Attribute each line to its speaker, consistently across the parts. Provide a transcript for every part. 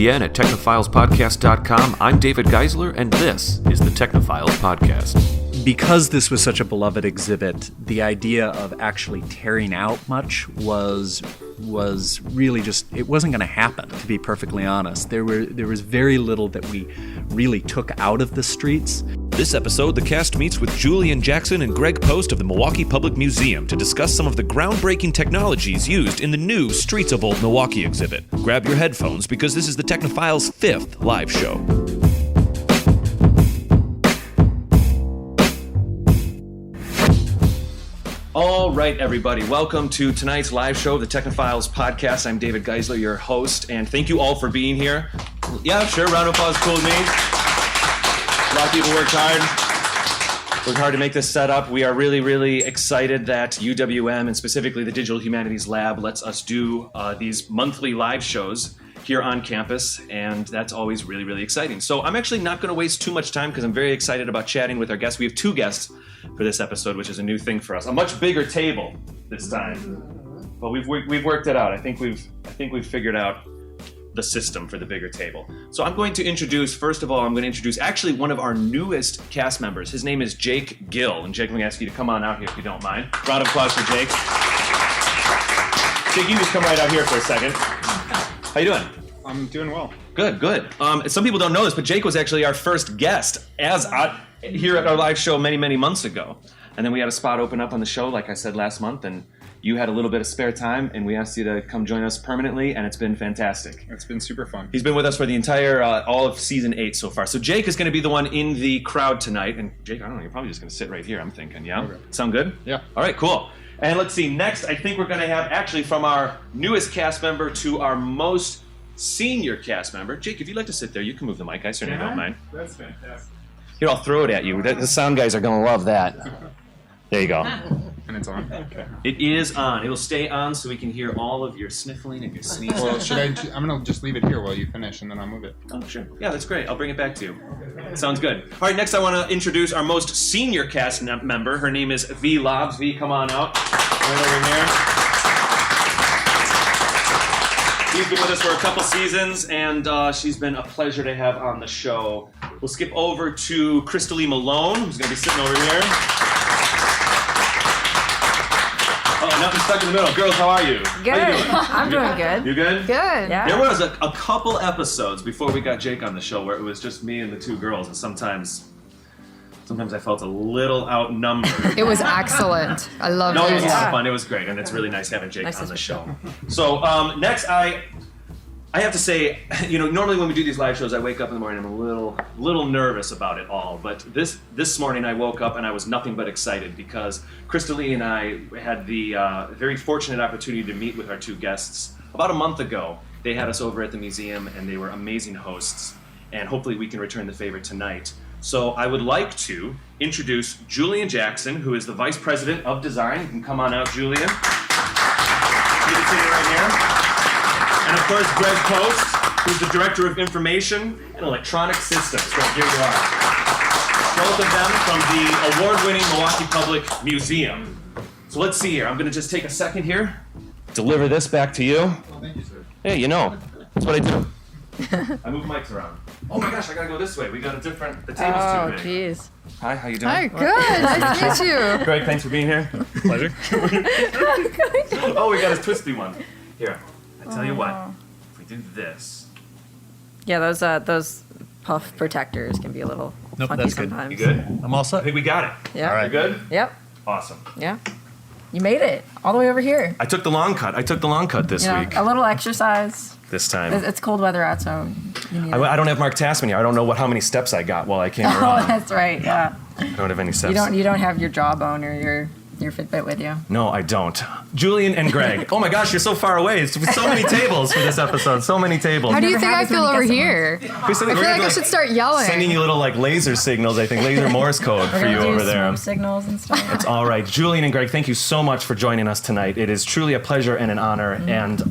Speaker 1: VPN at technophilespodcast.com. I'm David Geisler, and this is the Technophiles Podcast.
Speaker 2: Because this was such a beloved exhibit, the idea of actually tearing out much was really just, it wasn't going to happen, to be perfectly honest. There was very little that we really took out of the streets.
Speaker 1: This episode, the cast meets with Julian Jackson and Greg Post of the Milwaukee Public Museum to discuss some of the groundbreaking technologies used in the new Streets of Old Milwaukee exhibit. Grab your headphones because this is the Technophiles' 5th live show. All right, everybody. Welcome to tonight's live show, the Technophiles Podcast. I'm David Geisler, your host, and thank you all for being here. Yeah, sure, round of applause, cool with me. A lot of people worked hard to make this set up. We are really, really excited that UWM, and specifically the Digital Humanities Lab, lets us do these monthly live shows here on campus, and that's always really, really exciting. So I'm actually not going to waste too much time because I'm very excited about chatting with our guests. We have two guests for this episode, which is a new thing for us. A much bigger table this time, but we've worked it out. I think we've figured out the system for the bigger table. So I'm going to introduce, first of all, actually one of our newest cast members. His name is Jake Gill, and Jake, I'm going to ask you to come on out here if you don't mind. Round of applause for Jake. Jake, you just come right out here for a second. How you doing?
Speaker 3: I'm doing well.
Speaker 1: Good. Some people don't know this, but Jake was actually our first guest here at our live show many months ago. And then we had a spot open up on the show, like I said last month, and you had a little bit of spare time, and we asked you to come join us permanently, and it's been fantastic.
Speaker 3: It's been super fun.
Speaker 1: He's been with us for the entire, all of season 8 so far. So Jake is going to be the one in the crowd tonight. And Jake, I don't know, you're probably just going to sit right here, I'm thinking, yeah?
Speaker 3: Okay.
Speaker 1: Sound good?
Speaker 3: Yeah.
Speaker 1: All right, cool. And let's see, next, I think we're going to have, actually, from our newest cast member to our most senior cast member. Jake, if you'd like to sit there, you can move the mic. I certainly don't mind.
Speaker 3: That's fantastic.
Speaker 1: Here, I'll throw it at you. The sound guys are going to love that. There you go.
Speaker 3: And it's on? Okay.
Speaker 1: It is on. It will stay on so we can hear all of your sniffling and your sneezing.
Speaker 3: Well, I'm going to just leave it here while you finish, and then I'll move it.
Speaker 1: Oh, sure. Yeah, that's great. I'll bring it back to you. Sounds good. All right, next I want to introduce our most senior cast member. Her name is Vee Laabs. Vee, come on out. Right over here. She's been with us for a couple seasons, and she's been a pleasure to have on the show. We'll skip over to Krista-Lee Malone, who's going to be sitting over here. Oh, nothing stuck in the middle. Girls, how are you?
Speaker 4: Good.
Speaker 1: How you doing?
Speaker 4: I'm doing good.
Speaker 1: You good?
Speaker 4: Good. Yeah.
Speaker 1: There was a couple episodes before we got Jake on the show where it was just me and the two girls, and sometimes I felt a little outnumbered.
Speaker 4: It was excellent. I loved it.
Speaker 1: No, it was a lot of fun. It was great, and it's really nice having Jake on the show. So next, I have to say, normally when we do these live shows, I wake up in the morning, I'm a little nervous about it all. But this morning, I woke up and I was nothing but excited because Krista-Lee and I had the very fortunate opportunity to meet with our two guests about a month ago. They had us over at the museum, and they were amazing hosts. And hopefully, we can return the favor tonight. So I would like to introduce Julian Jackson, who is the Vice President of Design. You can come on out, Julian. You can sit right here. And of course, Greg Post, who's the Director of Information and Electronic Systems. So here you are. Both of them from the award-winning Milwaukee Public Museum. So let's see here. I'm going to just take a second here, deliver this back to you.
Speaker 3: Well, thank you, sir.
Speaker 1: Hey, that's what I do. I move mics around. Oh my gosh, I gotta go this way. We got the table's too big.
Speaker 4: Oh, jeez.
Speaker 1: Hi, how you doing?
Speaker 4: Hi, good. Nice to meet you.
Speaker 1: Greg, thanks for being here. Pleasure. Oh, we got a twisty one. Here, I tell you what. If we do this.
Speaker 4: Yeah, those puff protectors can be a little funky
Speaker 2: that's good.
Speaker 4: sometimes.
Speaker 1: You good?
Speaker 2: I'm all set.
Speaker 1: I think we got it.
Speaker 4: Yeah.
Speaker 2: All right.
Speaker 1: You good?
Speaker 4: Yep.
Speaker 1: Awesome.
Speaker 4: Yeah. You made it all the way over here.
Speaker 1: I took the long cut. this week.
Speaker 4: A little exercise.
Speaker 1: This time.
Speaker 4: It's cold weather out, so you need
Speaker 1: I don't have Mark Tasman here. I don't know how many steps I got while I came around.
Speaker 4: Oh, that's right. Yeah.
Speaker 1: I don't have any steps.
Speaker 4: You don't have your jawbone or your Fitbit with you.
Speaker 1: No, I don't. Julian and Greg. Oh my gosh, you're so far away. It's so many tables for this episode. So many tables.
Speaker 4: How do you think I feel over here? I feel like I should start yelling.
Speaker 1: Sending you little laser signals, I think, laser Morse code for you over there.
Speaker 4: Smoke signals and stuff.
Speaker 1: It's all right. Julian and Greg, thank you so much for joining us tonight. It is truly a pleasure and an honor. And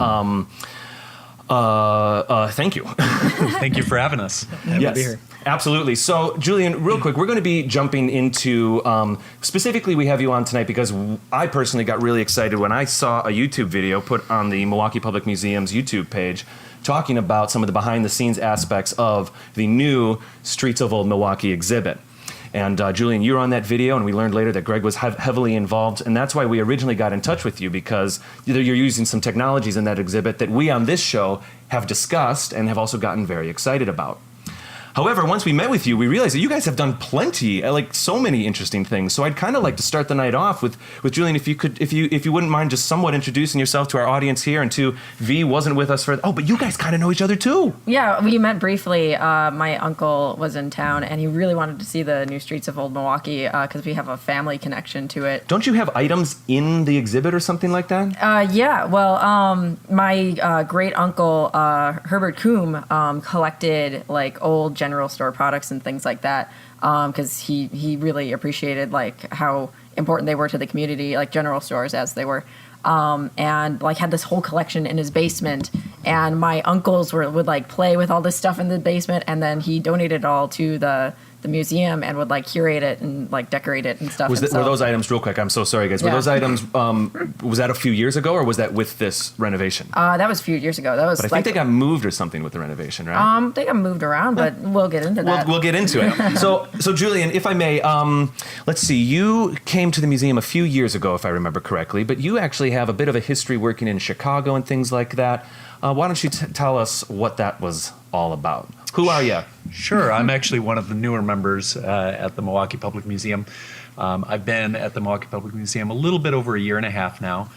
Speaker 1: thank you.
Speaker 2: Thank you for having us. Happy to be here.
Speaker 1: Absolutely. So, Julian, real quick, we're going to be jumping into, specifically we have you on tonight because I personally got really excited when I saw a YouTube video put on the Milwaukee Public Museum's YouTube page talking about some of the behind-the-scenes aspects of the new Streets of Old Milwaukee exhibit. And Julian, you were on that video, and we learned later that Greg was heavily involved, and that's why we originally got in touch with you, because you're using some technologies in that exhibit that we on this show have discussed and have also gotten very excited about. However, once we met with you, we realized that you guys have done plenty, like so many interesting things. So I'd kind of like to start the night off with Julian, if you wouldn't mind just somewhat introducing yourself to our audience here, and to Vee wasn't with us but you guys kind of know each other too.
Speaker 4: Yeah, we met briefly. My uncle was in town, and he really wanted to see the new Streets of Old Milwaukee because we have a family connection to it.
Speaker 1: Don't you have items in the exhibit or something like that?
Speaker 4: Yeah, well, my great uncle Herbert Coombe collected like old general store products and things like that because he really appreciated like how important they were to the community, like general stores as they were, and like had this whole collection in his basement. And my uncles would like play with all this stuff in the basement, and then he donated it all to the museum and would like curate it and like decorate it and stuff.
Speaker 1: Were those items, real quick, I'm so sorry guys, were those items, was that a few years ago, or was that with this renovation?
Speaker 4: That was a few years ago. That was.
Speaker 1: But I think they got moved or something with the renovation, right?
Speaker 4: They got moved around, but we'll get into that.
Speaker 1: We'll get into it. So Julian, if I may, let's see, you came to the museum a few years ago, if I remember correctly, but you actually have a bit of a history working in Chicago and things like that. Why don't you tell us what that was all about? Who are you?
Speaker 2: Sure. I'm actually one of the newer members at the Milwaukee Public Museum. I've been at the Milwaukee Public Museum a little bit over a year and a half now.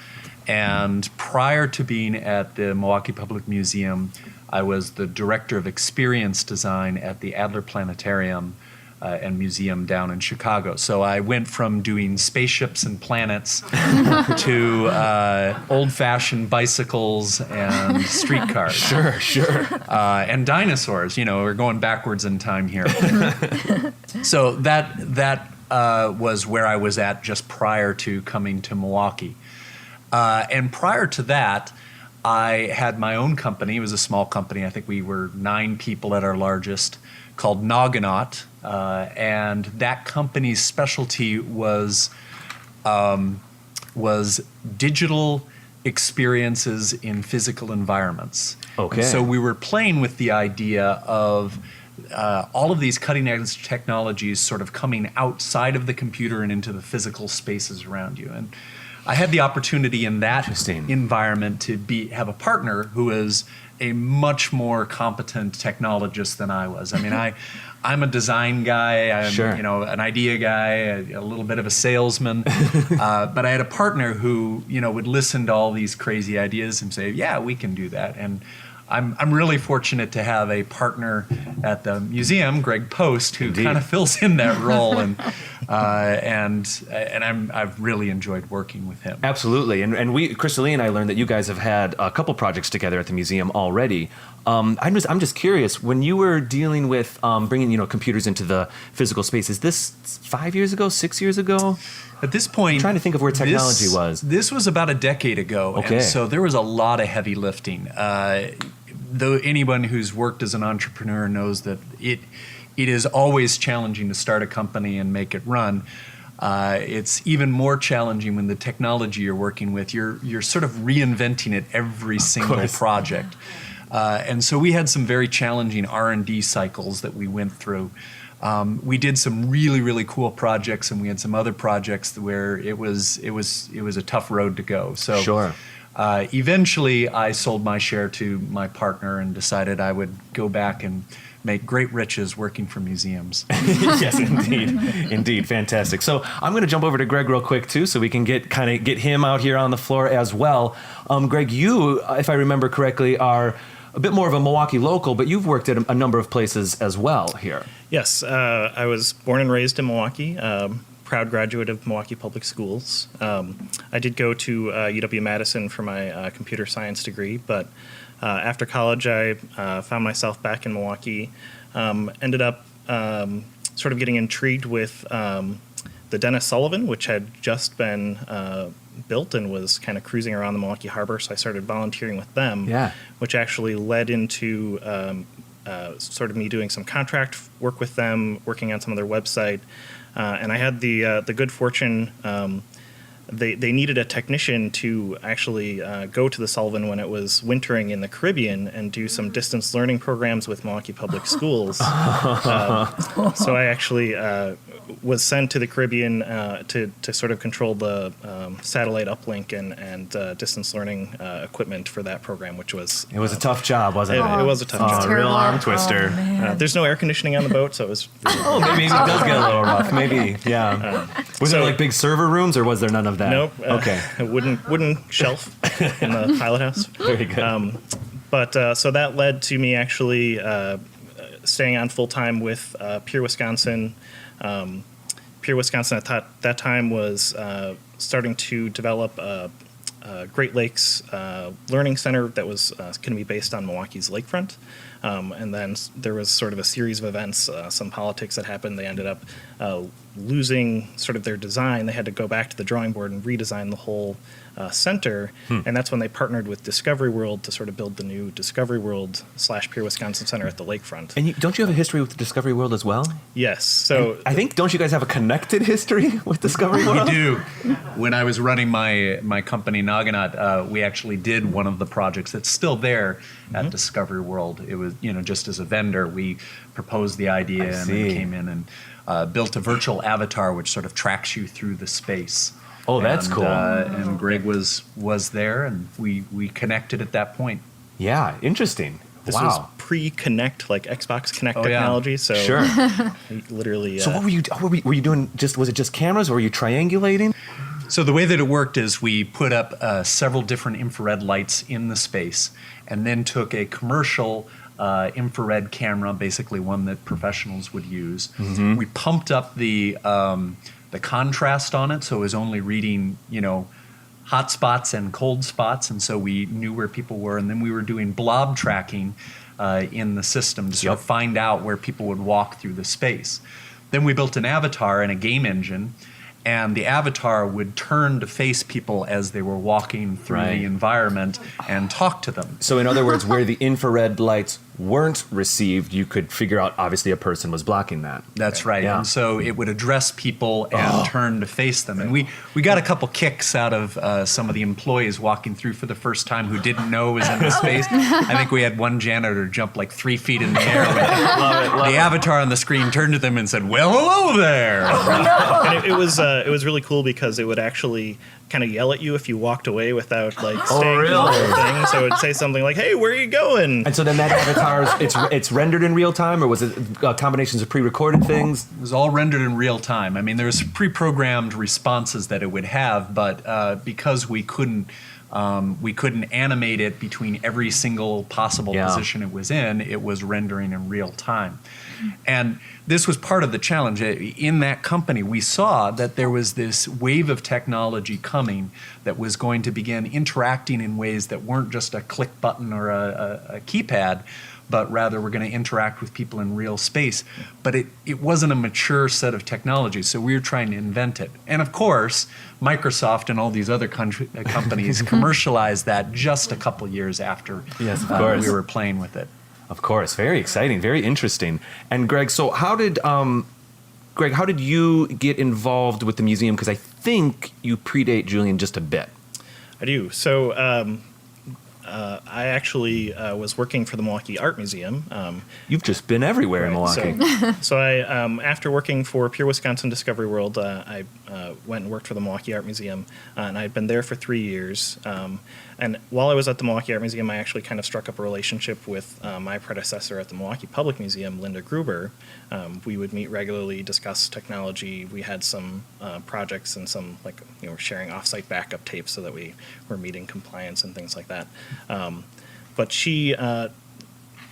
Speaker 2: And prior to being at the Milwaukee Public Museum, I was the director of experience design at the Adler Planetarium and Museum down in Chicago. So I went from doing spaceships and planets to old-fashioned bicycles and streetcars.
Speaker 1: Sure.
Speaker 2: And dinosaurs. We're going backwards in time here. So that was where I was at just prior to coming to Milwaukee. And prior to that, I had my own company. It was a small company. I think we were 9 people at our largest, called Noganaut. And that company's specialty was digital experiences in physical environments.
Speaker 1: Okay.
Speaker 2: And so we were playing with the idea of all of these cutting-edge technologies sort of coming outside of the computer and into the physical spaces around you. And I had the opportunity in that environment to have a partner who is a much more competent technologist than I was. I mean, I'm a design guy, I'm an idea guy, a little bit of a salesman, but I had a partner who would listen to all these crazy ideas and say, yeah, we can do that. And I'm really fortunate to have a partner at the museum, Greg Post, who kind of fills in that role, and I've really enjoyed working with him.
Speaker 1: Absolutely, and Krista-Lee and I learned that you guys have had a couple projects together at the museum already. I'm just curious, when you were dealing with bringing computers into the physical space, is this 5 years ago, 6 years ago?
Speaker 2: At this point,
Speaker 1: I'm trying to think of where technology was.
Speaker 2: This was about a decade ago,
Speaker 1: okay.
Speaker 2: And so there was a lot of heavy lifting. Though anyone who's worked as an entrepreneur knows that it is always challenging to start a company and make it run. It's even more challenging when the technology you're working with, you're sort of reinventing it every single project. And so we had some very challenging R&D cycles that we went through. We did some really, really cool projects, and we had some other projects where it was a tough road to go. So
Speaker 1: sure.
Speaker 2: Eventually, I sold my share to my partner and decided I would go back and make great riches working for museums.
Speaker 1: Yes, indeed, fantastic. So I'm going to jump over to Greg real quick too, so we can get him out here on the floor as well. Greg, you, if I remember correctly, are a bit more of a Milwaukee local, but you've worked at a number of places as well here.
Speaker 5: Yes, I was born and raised in Milwaukee. Proud graduate of Milwaukee Public Schools. I did go to UW-Madison for my computer science degree, but after college I found myself back in Milwaukee. Ended up sort of getting intrigued with the Dennis Sullivan, which had just been built and was kind of cruising around the Milwaukee Harbor, so I started volunteering with them, which actually led into sort of me doing some contract work with them, working on some of their website. And I had the good fortune they needed a technician to actually go to the Sullivan when it was wintering in the Caribbean and do some distance learning programs with Milwaukee Public Schools. So I actually was sent to the Caribbean to sort of control the satellite uplink and distance learning equipment for that program, which was...
Speaker 6: It was a tough job, wasn't it?
Speaker 5: It was a tough job.
Speaker 6: A real arm twister.
Speaker 4: Oh, man.
Speaker 5: There's no air conditioning on the boat, so it was...
Speaker 6: Oh, maybe it does get a little rough. Maybe, yeah. Was there like big server rooms, or was there none of that?
Speaker 5: Nope.
Speaker 6: Okay.
Speaker 5: A wooden shelf in the pilot house.
Speaker 6: Very good.
Speaker 5: But so that led to me actually staying on full time with Pure Wisconsin. Pure Wisconsin at that time was starting to develop a Great Lakes Learning Center that was going to be based on Milwaukee's lakefront. And then there was sort of a series of events, some politics that happened. They ended up losing sort of their design. They had to go back to the drawing board and redesign the whole center. And that's when they partnered with Discovery World to sort of build the new Discovery World / Pure Wisconsin Center at the lakefront.
Speaker 6: And don't you have a history with Discovery World as well?
Speaker 5: Yes. So
Speaker 6: I think, don't you guys have a connected history with Discovery World?
Speaker 2: We do. When I was running my company, Naganaut, we actually did one of the projects that's still there at Discovery World. It was, just as a vendor, we proposed the idea and then came in and built a virtual avatar which sort of tracks you through the space.
Speaker 6: Oh, that's cool.
Speaker 2: And Greg was there, and we connected at that point.
Speaker 6: Yeah, interesting.
Speaker 5: this
Speaker 6: wow.
Speaker 5: was pre-Connect, like Xbox Connect
Speaker 2: Oh, yeah.
Speaker 5: technology. So
Speaker 6: Sure.
Speaker 5: literally.
Speaker 6: So what were you doing? Was it just cameras, or were you triangulating?
Speaker 2: So the way that it worked is we put up several different infrared lights in the space, and then took a commercial infrared camera, basically one that professionals would use.
Speaker 6: Mm-hmm.
Speaker 2: We pumped up the contrast on it, so it was only reading, hot spots and cold spots, and so we knew where people were. And then we were doing blob tracking in the system to sort of find out where people would walk through the space. Then we built an avatar and a game engine, and the avatar would turn to face people as they were walking through the environment and talk to them.
Speaker 6: So in other words, where the infrared lights weren't received, you could figure out, obviously, a person was blocking that.
Speaker 2: That's right.
Speaker 6: Yeah.
Speaker 2: And so it would address people and turn to face them. And we got a couple kicks out of some of the employees walking through for the first time who didn't know it was in the space. I think we had one janitor jump like 3 feet in the air. The avatar on the screen turned to them and said, "Well, hello there."
Speaker 5: And it was really cool because it would actually kind of yell at you if you walked away without like staying
Speaker 6: really?
Speaker 5: for the whole thing. So it would say something like, "Hey, where are you going?"
Speaker 6: And so then that avatar, it's rendered in real time, or was it combinations of pre-recorded things?
Speaker 2: It was all rendered in real time. I mean, there's pre-programmed responses that it would have, but because we couldn't animate it between every single possible position it was in, it was rendering in real time. And this was part of the challenge. In that company, we saw that there was this wave of technology coming that was going to begin interacting in ways that weren't just a click button or a keypad, but rather we're going to interact with people in real space. But it wasn't a mature set of technologies, so we were trying to invent it. And of course, Microsoft and all these other companies commercialized that just a couple years after we were playing with it.
Speaker 6: Of course, very exciting, very interesting. And Greg, so how did you get involved with the museum? Because I think you predate Julian just a bit.
Speaker 5: I do. So I actually was working for the Milwaukee Art Museum.
Speaker 6: You've just been everywhere in Milwaukee.
Speaker 5: So I, after working for Pure Wisconsin Discovery World, I went and worked for the Milwaukee Art Museum, and I'd been there for 3 years. And while I was at the Milwaukee Art Museum, I actually kind of struck up a relationship with my predecessor at the Milwaukee Public Museum, Linda Gruber. We would meet regularly, discuss technology. We had some projects and some, sharing offsite backup tapes so that we were meeting compliance and things like that. But she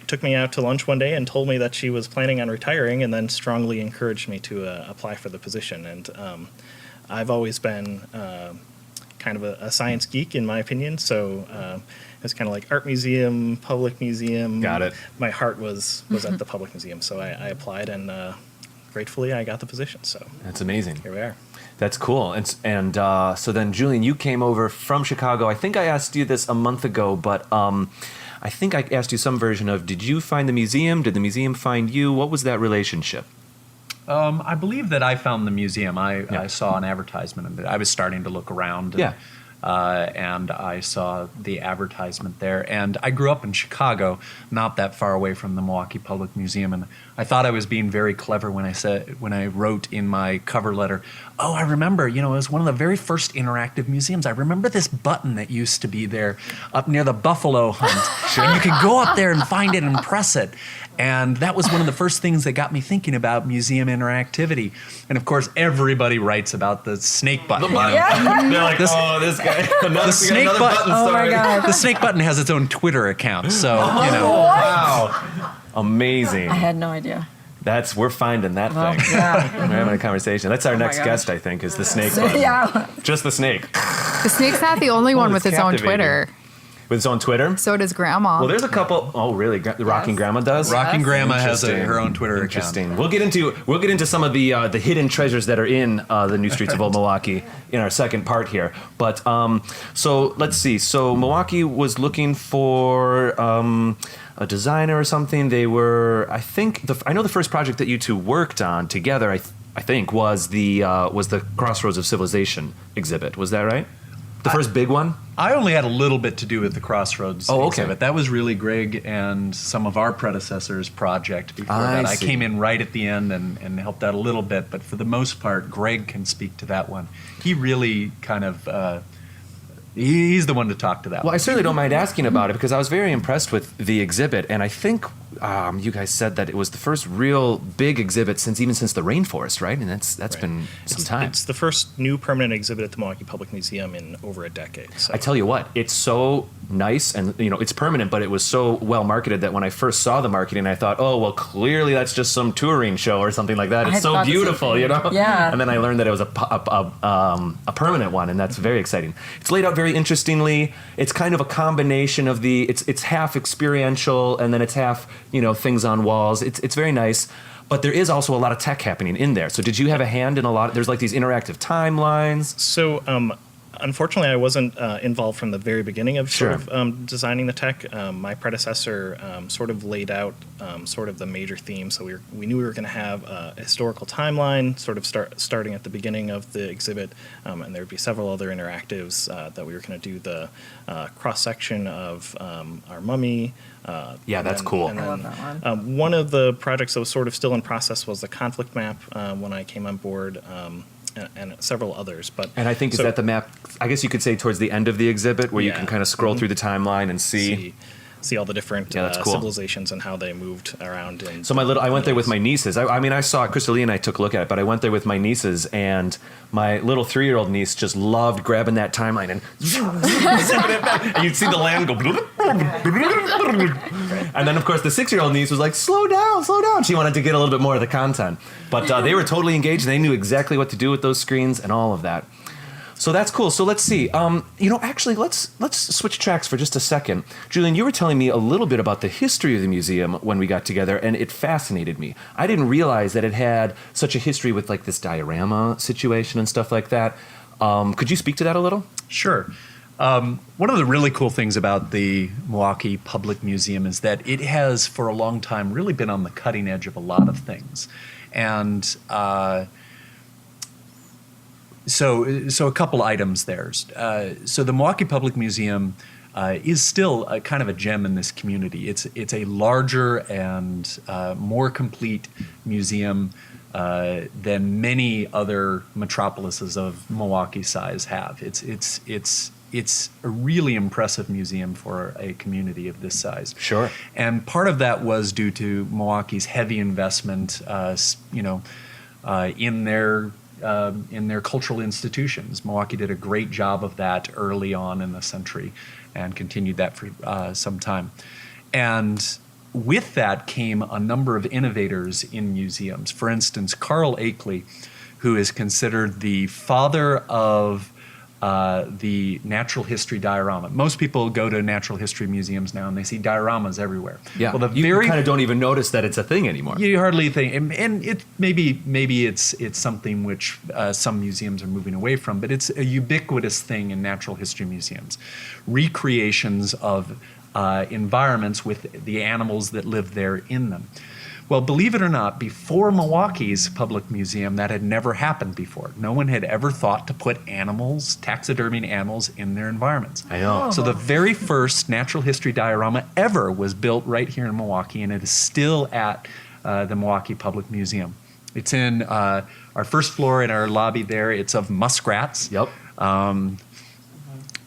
Speaker 5: took me out to lunch one day and told me that she was planning on retiring, and then strongly encouraged me to apply for the position. And I've always been kind of a science geek, in my opinion, so it's kind of like art museum, public museum.
Speaker 6: Got it.
Speaker 5: My heart was at the public museum, so I applied, and gratefully I got the position. So
Speaker 6: That's amazing.
Speaker 5: here we are.
Speaker 6: That's cool. And so then, Julian, you came over from Chicago. I think I asked you this a month ago, but I think I asked you some version of, did you find the museum? Did the museum find you? What was that relationship?
Speaker 2: I believe that I found the museum. I saw an advertisement of it. I was starting to look around. And I saw the advertisement there. And I grew up in Chicago, not that far away from the Milwaukee Public Museum. And I thought I was being very clever when I wrote in my cover letter, oh, I remember, it was one of the very first interactive museums. I remember this button that used to be there up near the buffalo hunt. And you could go up there and find it and press it. And that was one of the first things that got me thinking about museum interactivity. And of course, everybody writes about the snake button.
Speaker 6: They're like, oh, this guy.
Speaker 2: The snake button.
Speaker 4: Oh my God.
Speaker 2: The snake button has its own Twitter account. So,
Speaker 6: Wow. Amazing.
Speaker 4: I had no idea.
Speaker 6: We're finding that thing.
Speaker 4: Yeah.
Speaker 6: We're having a conversation. That's our next
Speaker 4: gosh.
Speaker 6: guest, I think, is the snake button.
Speaker 4: Yeah.
Speaker 6: Just the snake.
Speaker 7: The snake's not the only one
Speaker 6: it's
Speaker 7: with its own
Speaker 6: captivating.
Speaker 7: Twitter.
Speaker 6: With its own Twitter?
Speaker 7: So does Grandma.
Speaker 6: Well, there's a couple. Oh, really? The Rocking Grandma does?
Speaker 2: Rocking Grandma has
Speaker 6: Interesting.
Speaker 2: her own Twitter account.
Speaker 6: Interesting. We'll get into some of the hidden treasures that are in the new Streets of Old Milwaukee in our second part here. But so let's see. So Milwaukee was looking for a designer or something. They were, I think, I know the first project that you two worked on together. I think was the Crossroads of Civilization exhibit. Was that right? The first big one?
Speaker 2: I only had a little bit to do with the Crossroads
Speaker 6: okay.
Speaker 2: exhibit. That was really Greg and some of our predecessors' project before
Speaker 6: I
Speaker 2: that. I
Speaker 6: see.
Speaker 2: came in right at the end and helped out a little bit, but for the most part, Greg can speak to that one. He really kind of... he's the one to talk to that
Speaker 6: Well,
Speaker 2: one.
Speaker 6: I certainly don't mind asking about it because I was very impressed with the exhibit, and I think you guys said that it was the first real big exhibit since the rainforest, right? And that's
Speaker 5: Right.
Speaker 6: been some time.
Speaker 5: It's the first new permanent exhibit at the Milwaukee Public Museum in over a decade. So.
Speaker 6: I tell you what, it's so nice, and it's permanent, but it was so well marketed that when I first saw the marketing, I thought, oh, well, clearly that's just some touring show or something like that.
Speaker 4: I
Speaker 6: It's
Speaker 4: had
Speaker 6: so
Speaker 4: thought the same
Speaker 6: beautiful,
Speaker 4: thing. Yeah.
Speaker 6: And then I learned that it was a permanent one, and that's very exciting. It's laid out very interestingly. It's kind of a combination of it's half experiential, and then it's half things on walls. It's very nice. But there is also a lot of tech happening in there. So did you have a hand in a lot? There's like these interactive timelines.
Speaker 5: So, unfortunately, I wasn't involved from the very beginning of
Speaker 6: Sure.
Speaker 5: sort of designing the tech. My predecessor sort of laid out sort of the major themes. So we knew we were going to have a historical timeline, sort of starting at the beginning of the exhibit, and there would be several other interactives that we were going to do the cross section of our mummy.
Speaker 6: Yeah, that's cool.
Speaker 5: And
Speaker 4: I
Speaker 5: then,
Speaker 4: love that one.
Speaker 5: one of the projects that was sort of still in process was the conflict map when I came on board. And several others, but
Speaker 6: And I think is
Speaker 5: so-
Speaker 6: that the map, I guess you could say towards the end of the exhibit where you
Speaker 5: Yeah.
Speaker 6: can kind of scroll through the timeline and see.
Speaker 5: see all the different
Speaker 6: Yeah, that's cool.
Speaker 5: civilizations and how they moved around. And
Speaker 6: So I went there with my nieces. I mean, I saw Krista-Lee and I took a look at it, but I went there with my nieces, and my little 3-year-old niece just loved grabbing that timeline and zipping it back, and you'd see the land go. And then, of course, the 6-year-old niece was like, slow down, slow down. She wanted to get a little bit more of the content. But they were totally engaged, and they knew exactly what to do with those screens and all of that. So that's cool. So let's see. Actually, let's switch tracks for just a second. Julian, you were telling me a little bit about the history of the museum when we got together, and it fascinated me. I didn't realize that it had such a history with like this diorama situation and stuff like that. Could you speak to that a little?
Speaker 2: Sure. One of the really cool things about the Milwaukee Public Museum is that it has, for a long time, really been on the cutting edge of a lot of things. And so a couple items there. So the Milwaukee Public Museum is still a kind of a gem in this community. It's a larger and more complete museum than many other metropolises of Milwaukee size have. It's a really impressive museum for a community of this size.
Speaker 6: Sure.
Speaker 2: And part of that was due to Milwaukee's heavy investment, in their cultural institutions. Milwaukee did a great job of that early on in the century and continued that for some time. And with that came a number of innovators in museums. For instance, Carl Akeley, who is considered the father of the natural history diorama. Most people go to natural history museums now and they see dioramas everywhere.
Speaker 6: Yeah.
Speaker 2: Well,
Speaker 6: you kind of don't even notice that it's a thing anymore.
Speaker 2: You hardly think, and it maybe it's something which some museums are moving away from, but it's a ubiquitous thing in natural history museums. Recreations of environments with the animals that live there in them. Well, believe it or not, before Milwaukee's Public Museum, that had never happened before. No one had ever thought to put animals, taxidermied animals, in their environments.
Speaker 6: I know.
Speaker 2: So the very first natural history diorama ever was built right here in Milwaukee, and it is still at the Milwaukee Public Museum. It's in our first floor in our lobby there. It's of muskrats.
Speaker 6: Yep.
Speaker 2: And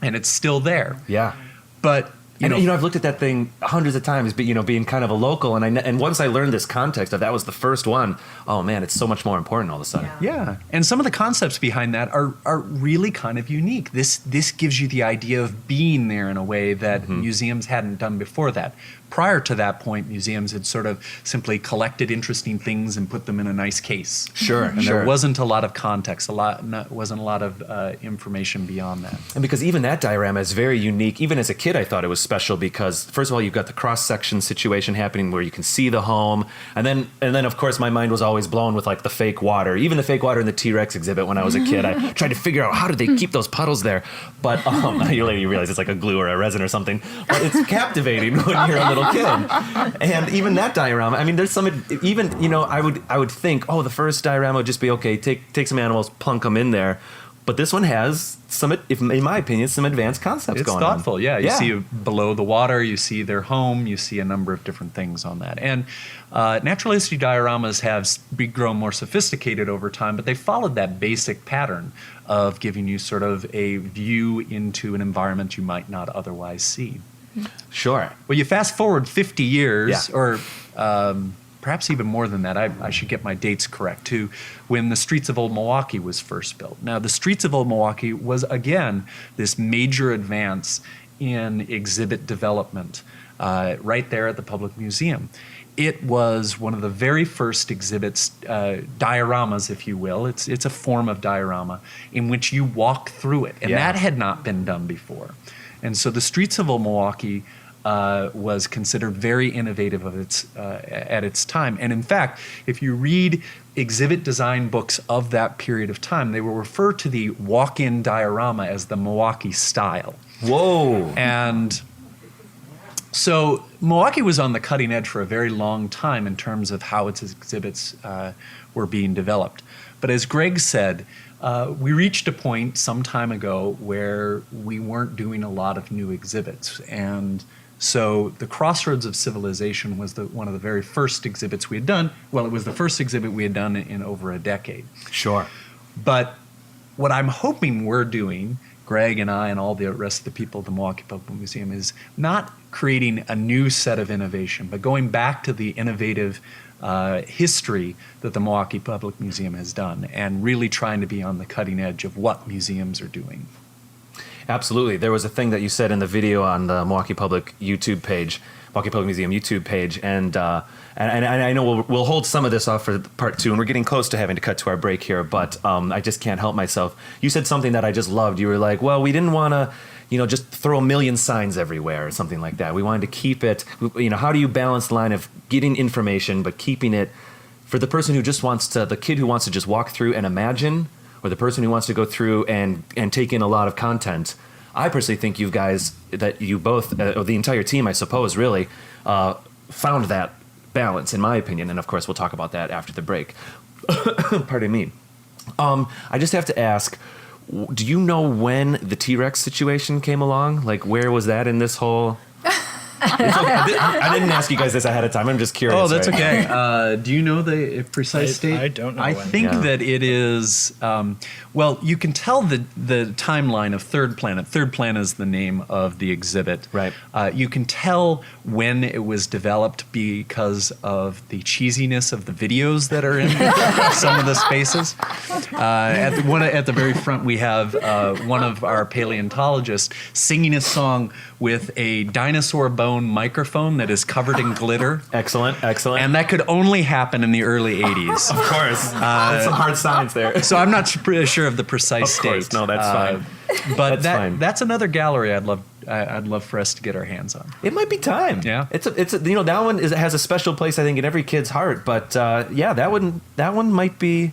Speaker 2: it's still there.
Speaker 6: Yeah.
Speaker 2: But
Speaker 6: I've looked at that thing hundreds of times, but being kind of a local, and once I learned this context of that was the first one, oh man, it's so much more important all of a sudden.
Speaker 2: Yeah, and some of the concepts behind that are really kind of unique. This gives you the idea of being there in a way that museums hadn't done before that. Prior to that point, museums had sort of simply collected interesting things and put them in a nice case.
Speaker 6: Sure,
Speaker 2: and there wasn't a lot of context, wasn't a lot of information beyond that.
Speaker 6: And because even that diorama is very unique, even as a kid, I thought it was special because, first of all, you've got the cross-section situation happening where you can see the home. And then of course, my mind was always blown with, like, the fake water. Even the fake water in the T-Rex exhibit when I was a kid. I tried to figure out how did they keep those puddles there. But you realize it's like a glue or a resin or something. But it's captivating when you're a little kid. And even that diorama, I mean, there's some, even, I would think, the first diorama would just be, okay, take some animals, plunk them in there. But this one has in my opinion, some advanced concepts going on.
Speaker 2: It's thoughtful, yeah. You see below the water, you see their home, you see a number of different things on that. And natural history dioramas have grown more sophisticated over time, but they followed that basic pattern of giving you sort of a view into an environment you might not otherwise see.
Speaker 6: Sure.
Speaker 2: Well, you fast forward 50 years, or perhaps even more than that. I should get my dates correct, to when the Streets of Old Milwaukee was first built. Now, the Streets of Old Milwaukee was, again, this major advance in exhibit development right there at the Public Museum. It was one of the very first exhibits, dioramas, if you will. It's a form of diorama in which you walk through it, and that had not been done before. And so the Streets of Old Milwaukee was considered very innovative at its time. And in fact, if you read exhibit design books of that period of time, they will refer to the walk-in diorama as the Milwaukee style.
Speaker 6: Whoa!
Speaker 2: And so Milwaukee was on the cutting edge for a very long time in terms of how its exhibits were being developed. But as Greg said, we reached a point some time ago where we weren't doing a lot of new exhibits. And so the Crossroads of Civilization was one of the very first exhibits we had done. Well, it was the first exhibit we had done in over a decade.
Speaker 6: Sure.
Speaker 2: But what I'm hoping we're doing, Greg and I and all the rest of the people at the Milwaukee Public Museum, is not creating a new set of innovation, but going back to the innovative history that the Milwaukee Public Museum has done and really trying to be on the cutting edge of what museums are doing.
Speaker 6: Absolutely. There was a thing that you said in the video on the Milwaukee Public YouTube page, Milwaukee Public Museum YouTube page, and I know we'll hold some of this off for part two, and we're getting close to having to cut to our break here, but I just can't help myself. You said something that I just loved. You were like, well, we didn't want to, just throw a million signs everywhere or something like that. We wanted to keep it, how do you balance the line of getting information but keeping it for the person who just wants to, the kid who wants to just walk through and imagine, or the person who wants to go through and take in a lot of content. I personally think you guys, that you both, or the entire team, I suppose, really, found that balance, in my opinion. And of course, we'll talk about that after the break. Pardon me. I just have to ask, do you know when the T-Rex situation came along? Like, where was that in this whole... I didn't ask you guys this ahead of time. I'm just curious.
Speaker 2: Oh, that's
Speaker 6: right?
Speaker 2: okay. Do you know the precise date?
Speaker 5: I don't know.
Speaker 2: I
Speaker 5: when.
Speaker 2: think that it is. Well, you can tell the timeline of Third Planet. Third Planet is the name of the exhibit.
Speaker 6: Right.
Speaker 2: You can tell when it was developed because of the cheesiness of the videos that are in some of the spaces. At the very front, we have one of our paleontologists singing a song with a dinosaur bone microphone that is covered in glitter.
Speaker 6: Excellent.
Speaker 2: And that could only happen in the early 80s.
Speaker 6: Of course. That's some hard science there.
Speaker 2: So I'm not sure of the precise
Speaker 6: Of course.
Speaker 2: date.
Speaker 6: No, that's fine.
Speaker 2: But
Speaker 6: That's fine.
Speaker 2: that's another gallery I'd love for us to get our hands on.
Speaker 6: It might be time.
Speaker 2: Yeah.
Speaker 6: It's that one has a special place, I think, in every kid's heart. But that one might be.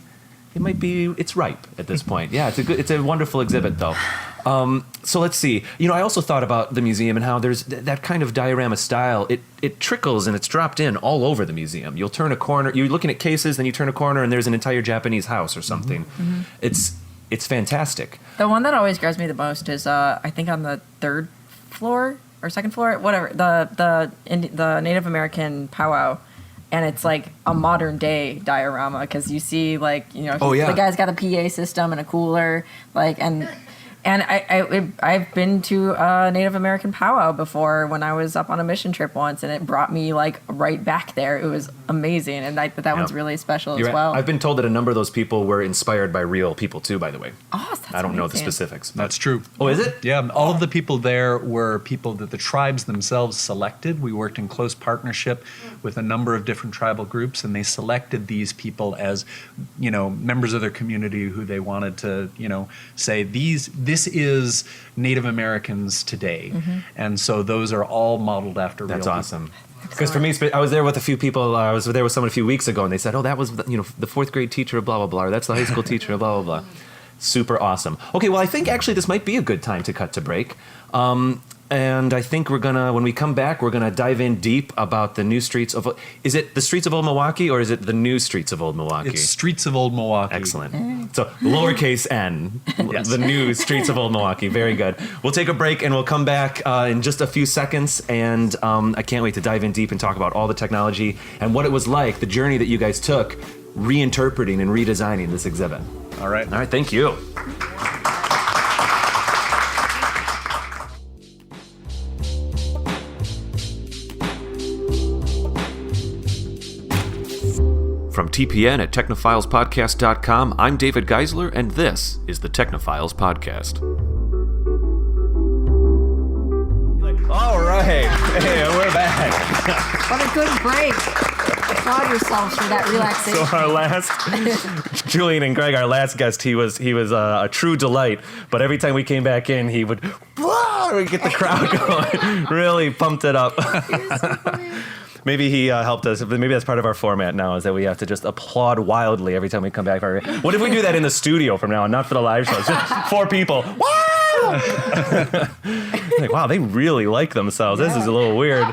Speaker 6: It's ripe at this point. Yeah, it's a wonderful exhibit, though. So let's see. I also thought about the museum and how there's that kind of diorama style. It trickles and it's dropped in all over the museum. You'll turn a corner, you're looking at cases, then you turn a corner and there's an entire Japanese house or something. It's fantastic.
Speaker 4: The one that always grabs me the most is I think on the third floor or second floor, whatever, the Native American powwow. And it's like a modern day diorama because you see the guy's got a PA system and a cooler, and I've been to a Native American powwow before when I was up on a mission trip once, and it brought me right back there. It was amazing, and that one's really special as well.
Speaker 6: I've been told that a number of those people were inspired by real people too, by the way.
Speaker 4: Oh, that's
Speaker 6: I don't know the
Speaker 4: amazing.
Speaker 6: specifics.
Speaker 2: That's true.
Speaker 6: Oh, is it?
Speaker 2: Yeah, all of the people there were people that the tribes themselves selected. We worked in close partnership with a number of different tribal groups, and they selected these people as, members of their community who they wanted to, say this is Native Americans today. And so those are all modeled after real
Speaker 6: That's
Speaker 2: people.
Speaker 6: awesome. Because for me, I was there with a few people. I was there with someone a few weeks ago, and they said, "Oh, that was the fourth grade teacher of blah blah blah, or that's the high school teacher of blah blah blah." Super awesome. Okay, well, I think actually this might be a good time to cut to break. And I think when we come back, we're gonna dive in deep about the new streets of. Is it the Streets of Old Milwaukee or is it the new Streets of Old Milwaukee?
Speaker 2: It's Streets of Old Milwaukee.
Speaker 6: Excellent. So lowercase n,
Speaker 2: Yes.
Speaker 6: the new Streets of Old Milwaukee. Very good. We'll take a break and we'll come back in just a few seconds. And I can't wait to dive in deep and talk about all the technology and what it was like, the journey that you guys took, reinterpreting and redesigning this exhibit.
Speaker 2: All right.
Speaker 6: All right. Thank you. From TPN at Technophilespodcast.com, I'm David Geisler, and this is the Technophiles Podcast. All right. Hey, we're back.
Speaker 4: What a good break. Applaud yourselves for that relaxation.
Speaker 6: So our last, Julian and Greg, our last guest, he was a true delight. But every time we came back in, he would get the crowd going. Really pumped it up. Maybe he helped us. Maybe that's part of our format now, is that we have to just applaud wildly every time we come back. What if we do that in the studio from now on, not for the live shows? Just 4 people. Wow, they really like themselves. This is a little weird.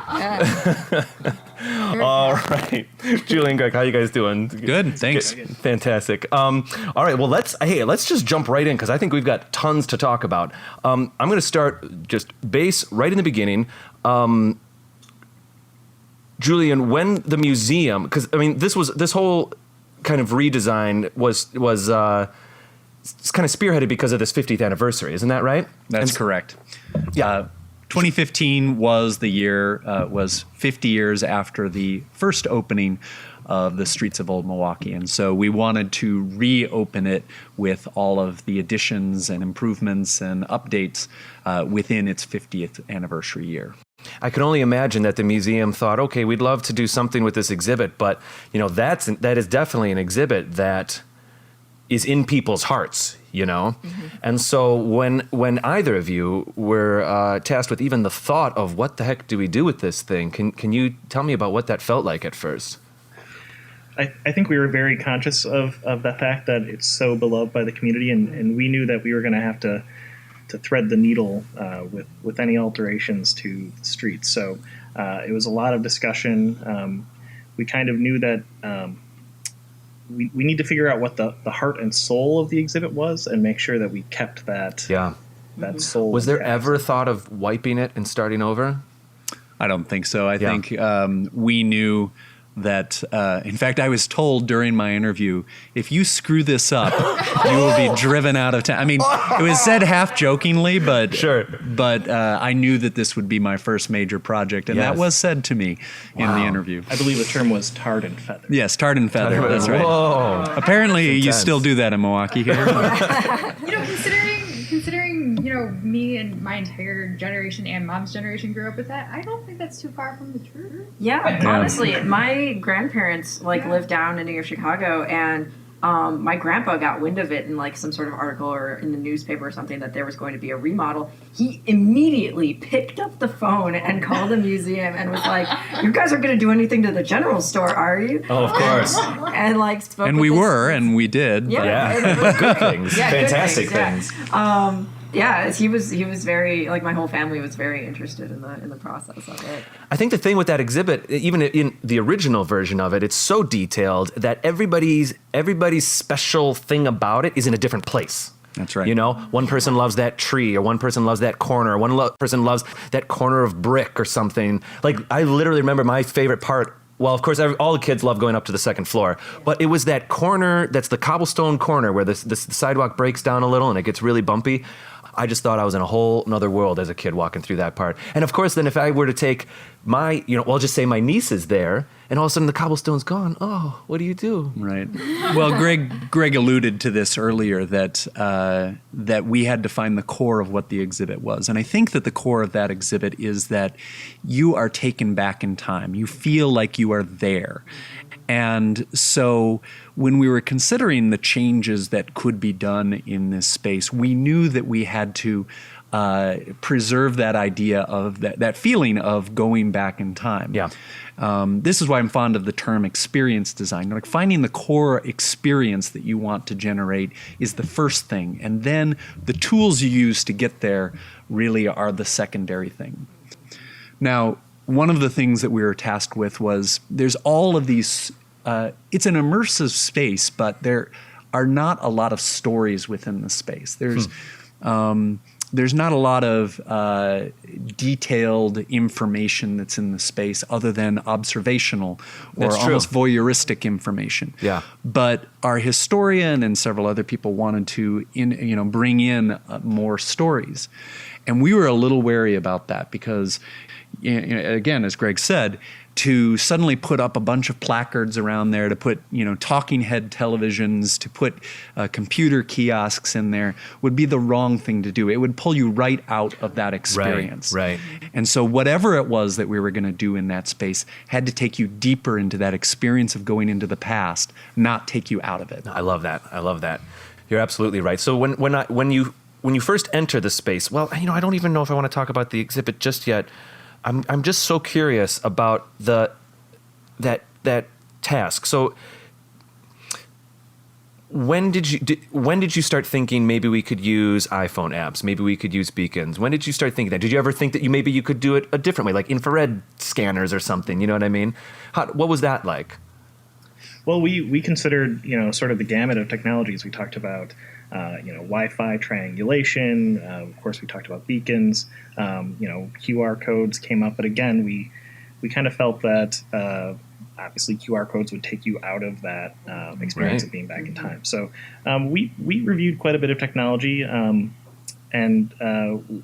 Speaker 6: All right, Julian, Greg, how you guys doing?
Speaker 2: Good, thanks.
Speaker 6: Fantastic. All right, well, let's just jump right in because I think we've got tons to talk about. I'm going to start just base right in the beginning. Julian, when the museum, because this whole kind of redesign was kind of spearheaded because of this 50th anniversary, isn't that right?
Speaker 2: That's correct.
Speaker 6: Yeah.
Speaker 2: 2015 was the year, was 50 years after the first opening of the Streets of Old Milwaukee. And so we wanted to reopen it with all of the additions and improvements and updates within its 50th anniversary year.
Speaker 6: I can only imagine that the museum thought, okay, we'd love to do something with this exhibit, but that is definitely an exhibit that is in people's hearts, And so when either of you were tasked with even the thought of what the heck do we do with this thing, can you tell me about what that felt like at first?
Speaker 5: I think we were very conscious of the fact that it's so beloved by the community, and we knew that we were going to have to thread the needle with any alterations to the streets. So it was a lot of discussion. We kind of knew that we need to figure out what the heart and soul of the exhibit was and make sure that we kept that soul.
Speaker 6: Was there ever a thought of wiping it and starting over?
Speaker 2: I don't think so. I think we knew that, in fact, I was told during my interview, if you screw this up, you will be driven out of town. I mean, it was said half jokingly, but
Speaker 6: sure.
Speaker 2: But I knew that this would be my first major project, and that was said to me in the interview.
Speaker 5: I believe the term was tarred and feathered.
Speaker 2: Yes, tarred and feathered. That's right.
Speaker 6: Whoa.
Speaker 2: Apparently, you still do that in Milwaukee here.
Speaker 8: Considering me and my entire generation and mom's generation grew up with that, I don't think that's too far from the truth.
Speaker 4: Yeah, honestly, my grandparents lived down near Chicago, and my grandpa got wind of it in some sort of article or in the newspaper or something that there was going to be a remodel. He immediately picked up the phone and called the museum and was like, "You guys aren't going to do anything to the general store, are you?"
Speaker 6: Oh, of course.
Speaker 4: And spoke
Speaker 2: and
Speaker 4: with
Speaker 2: we
Speaker 4: this-
Speaker 2: were, and we did.
Speaker 4: Yeah,
Speaker 6: Yeah.
Speaker 4: and it was
Speaker 6: Good things.
Speaker 4: Yeah, good
Speaker 6: Fantastic things.
Speaker 4: yeah. yeah, he was very, like, my whole family was very interested in the process of it.
Speaker 6: I think the thing with that exhibit, even in the original version of it, it's so detailed that everybody's special thing about it is in a different place.
Speaker 2: That's right.
Speaker 6: You know, one person loves that tree, or one person loves that corner, or one person loves that corner of brick or something. Like, I literally remember my favorite part. Well, of course, all the kids love going up to the second floor, but it was that corner, that's the cobblestone corner where the sidewalk breaks down a little and it gets really bumpy. I just thought I was in a whole another world as a kid walking through that part. And of course, then if I were to take my, I'll just say my niece is there, and all of a sudden the cobblestone's gone. Oh, what do you do?
Speaker 2: Right. Well, Greg alluded to this earlier, that we had to find the core of what the exhibit was. And I think that the core of that exhibit is that you are taken back in time. You feel like you are there. And so when we were considering the changes that could be done in this space, we knew that we had to preserve that idea of that feeling of going back in time.
Speaker 6: Yeah.
Speaker 2: This is why I'm fond of the term experience design. Like, finding the core experience that you want to generate is the first thing, and then the tools you use to get there really are the secondary thing. Now, one of the things that we were tasked with was there's all of these, it's an immersive space, but there are not a lot of stories within the space. There's not a lot of detailed information that's in the space other than observational or almost voyeuristic information.
Speaker 6: Yeah.
Speaker 2: But our historian and several other people wanted to bring in more stories. And we were a little wary about that because, again, as Greg said, to suddenly put up a bunch of placards around there, to put talking head televisions, to put computer kiosks in there would be the wrong thing to do. It would pull you right out of that experience.
Speaker 6: Right.
Speaker 2: And so whatever it was that we were going to do in that space had to take you deeper into that experience of going into the past, not take you out of it.
Speaker 6: I love that. You're absolutely right. So when you first enter the space, well, I don't even know if I want to talk about the exhibit just yet. I'm just so curious about that task. So when did you start thinking maybe we could use iPhone apps, maybe we could use beacons? When did you start thinking that? Did you ever think that maybe you could do it a different way, like infrared scanners or something? You know what I mean? What was that like?
Speaker 5: Well, we considered sort of the gamut of technologies. We talked about Wi-Fi triangulation. Of course, we talked about beacons. QR codes came up, but again, we kind of felt that obviously QR codes would take you out of that experience of being back in time. So we reviewed quite a bit of technology, and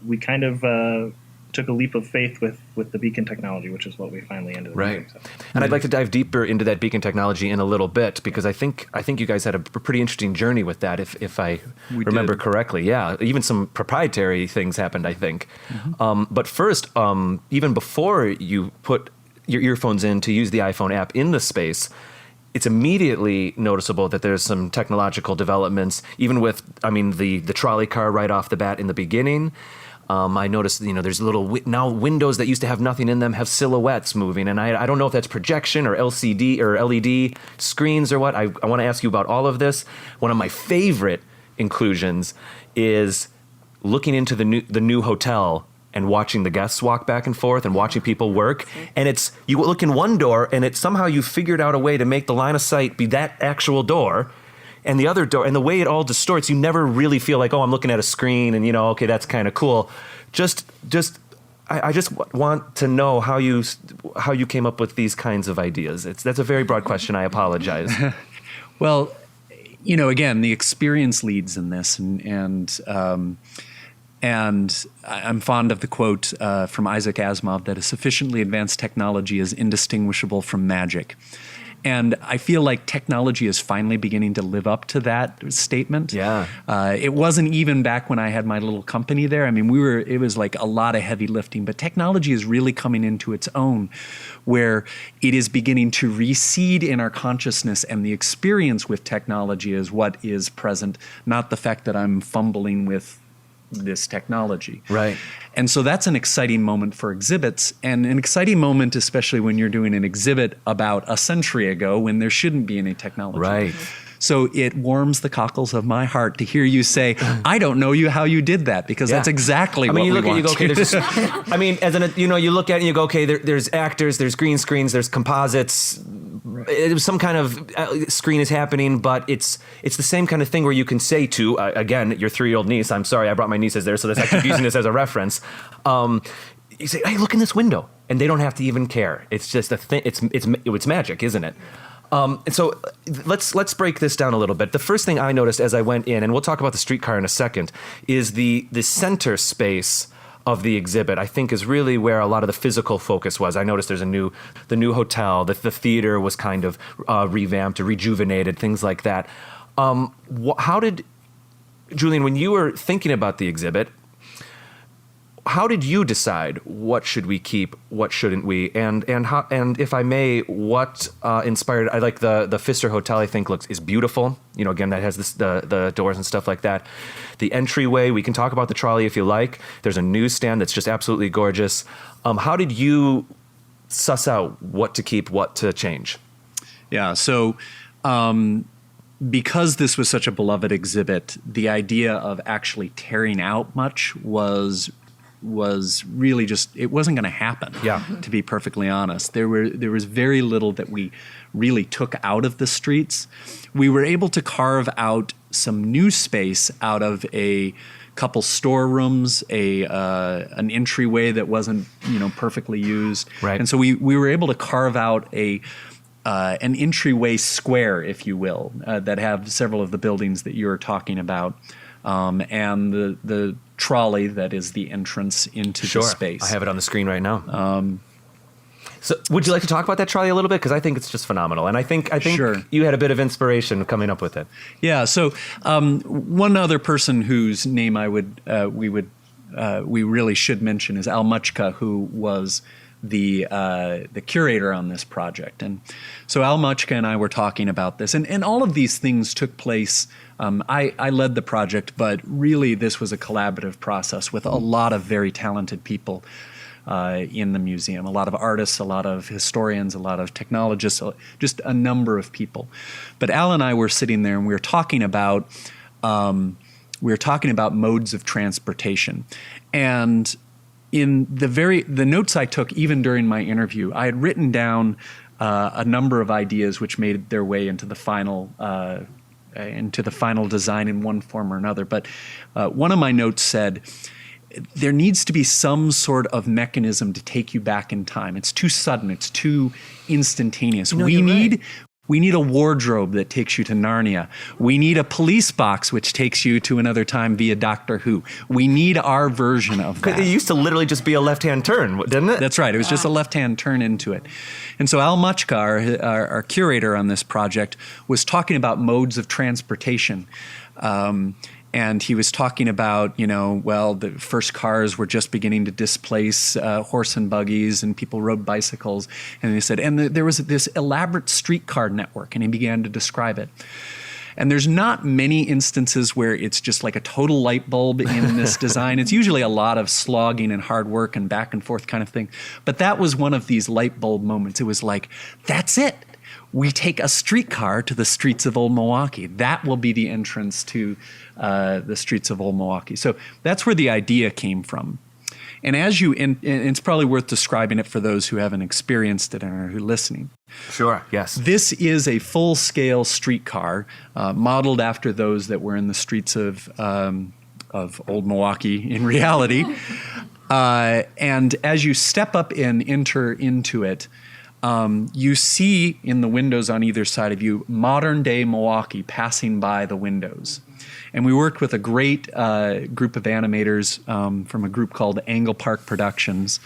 Speaker 5: we kind of took a leap of faith with the beacon technology, which is what we finally ended up doing. So.
Speaker 6: And I'd like to dive deeper into that beacon technology in a little bit, because I think you guys had a pretty interesting journey with that, if I remember correctly. Yeah, even some proprietary things happened, I think. Mm-hmm. But first, even before you put your earphones in to use the iPhone app in the space, it's immediately noticeable that there's some technological developments, even with, the trolley car right off the bat in the beginning. I noticed, there's little now windows that used to have nothing in them have silhouettes moving, and I don't know if that's projection or LCD or LED screens or what. I want to ask you about all of this. One of my favorite inclusions is looking into the new hotel and watching the guests walk back and forth and watching people work. And you look in one door, and it's somehow you figured out a way to make the line of sight be that actual door. And the other door, and the way it all distorts, you never really feel like, oh, I'm looking at a screen, and okay, that's kind of cool. I just want to know how you came up with these kinds of ideas. That's a very broad question. I apologize.
Speaker 2: Well, again, the experience leads in this, and I'm fond of the quote from Isaac Asimov that a sufficiently advanced technology is indistinguishable from magic. And I feel like technology is finally beginning to live up to that statement.
Speaker 6: Yeah.
Speaker 2: It wasn't even back when I had my little company there. It was like a lot of heavy lifting, but technology is really coming into its own, where it is beginning to recede in our consciousness, and the experience with technology is what is present, not the fact that I'm fumbling with this technology.
Speaker 6: Right.
Speaker 2: And so that's an exciting moment for exhibits, and an exciting moment especially when you're doing an exhibit about a century ago when there shouldn't be any technology.
Speaker 6: Right.
Speaker 2: So it warms the cockles of my heart to hear you say, I don't know how you did that, because that's exactly what we want.
Speaker 6: You go, okay, there's, I mean, as an, you look at it and you go, okay, there's actors, there's green screens, there's composites. Some kind of screen is happening, but it's the same kind of thing where you can say to, again, your 3-year-old niece, I'm sorry, I brought my nieces there, so that's actually using this as a reference. You say, hey, look in this window, and they don't have to even care. It's just a thing. It's magic, isn't it? And so let's break this down a little bit. The first thing I noticed as I went in, and we'll talk about the streetcar in a second, is the center space of the exhibit. I think is really where a lot of the physical focus was. I noticed there's the new hotel, the theater was kind of revamped or rejuvenated, things like that. How did, Julian, when you were thinking about the exhibit, how did you decide what should we keep, what shouldn't we, and if I may, what inspired? I like the Pfister Hotel. I think is beautiful. Again, that has the doors and stuff like that. The entryway. We can talk about the trolley if you like. There's a newsstand that's just absolutely gorgeous. How did you suss out what to keep, what to change?
Speaker 2: Yeah. So. Because this was such a beloved exhibit, the idea of actually tearing out much was really just, it wasn't going to happen.
Speaker 6: Yeah.
Speaker 2: To be perfectly honest, there was very little that we really took out of the streets. We were able to carve out some new space out of a couple storerooms, an entryway that wasn't perfectly used,
Speaker 6: right.
Speaker 2: And so we were able to carve out an entryway square, if you will, that have several of the buildings that you're talking about, and the trolley that is the entrance into the space.
Speaker 6: I have it on the screen right now. So would you like to talk about that trolley a little bit? Because I think it's just phenomenal. And I think
Speaker 2: Sure.
Speaker 6: You had a bit of inspiration coming up with it.
Speaker 2: Yeah. So one other person whose name we really should mention is Al Muchka, who was the curator on this project. And so Al Muchka and I were talking about this, and all of these things took place. I led the project, but really this was a collaborative process with a lot of very talented people in the museum, a lot of artists, a lot of historians, a lot of technologists, just a number of people. But Al and I were sitting there and we were talking about modes of transportation. And in the notes I took, even during my interview, I had written down a number of ideas which made their way into the final design in one form or another. But one of my notes said, there needs to be some sort of mechanism to take you back in time. It's too sudden. It's too instantaneous. We need a wardrobe that takes you to Narnia. We need a police box which takes you to another time via Doctor Who. We need our version of that.
Speaker 6: It used to literally just be a left-hand turn, didn't it?
Speaker 2: That's right. It was just a left-hand turn into it. And so Al Muchka, our curator on this project, was talking about modes of transportation. And he was talking about, the first cars were just beginning to displace horse and buggies, and people rode bicycles. And he said, there was this elaborate streetcar network, and he began to describe it. And there's not many instances where it's just like a total light bulb in this design. It's usually a lot of slogging and hard work and back and forth kind of thing. But that was one of these light bulb moments. It was like, that's it. We take a streetcar to the streets of Old Milwaukee. That will be the entrance to the streets of Old Milwaukee. So that's where the idea came from. And and it's probably worth describing it for those who haven't experienced it and are listening.
Speaker 6: Sure, yes.
Speaker 2: This is a full-scale streetcar modeled after those that were in the streets of Old Milwaukee in reality. And as you step up and enter into it, you see in the windows on either side of you modern-day Milwaukee passing by the windows. And we worked with a great group of animators from a group called Angle Park Productions.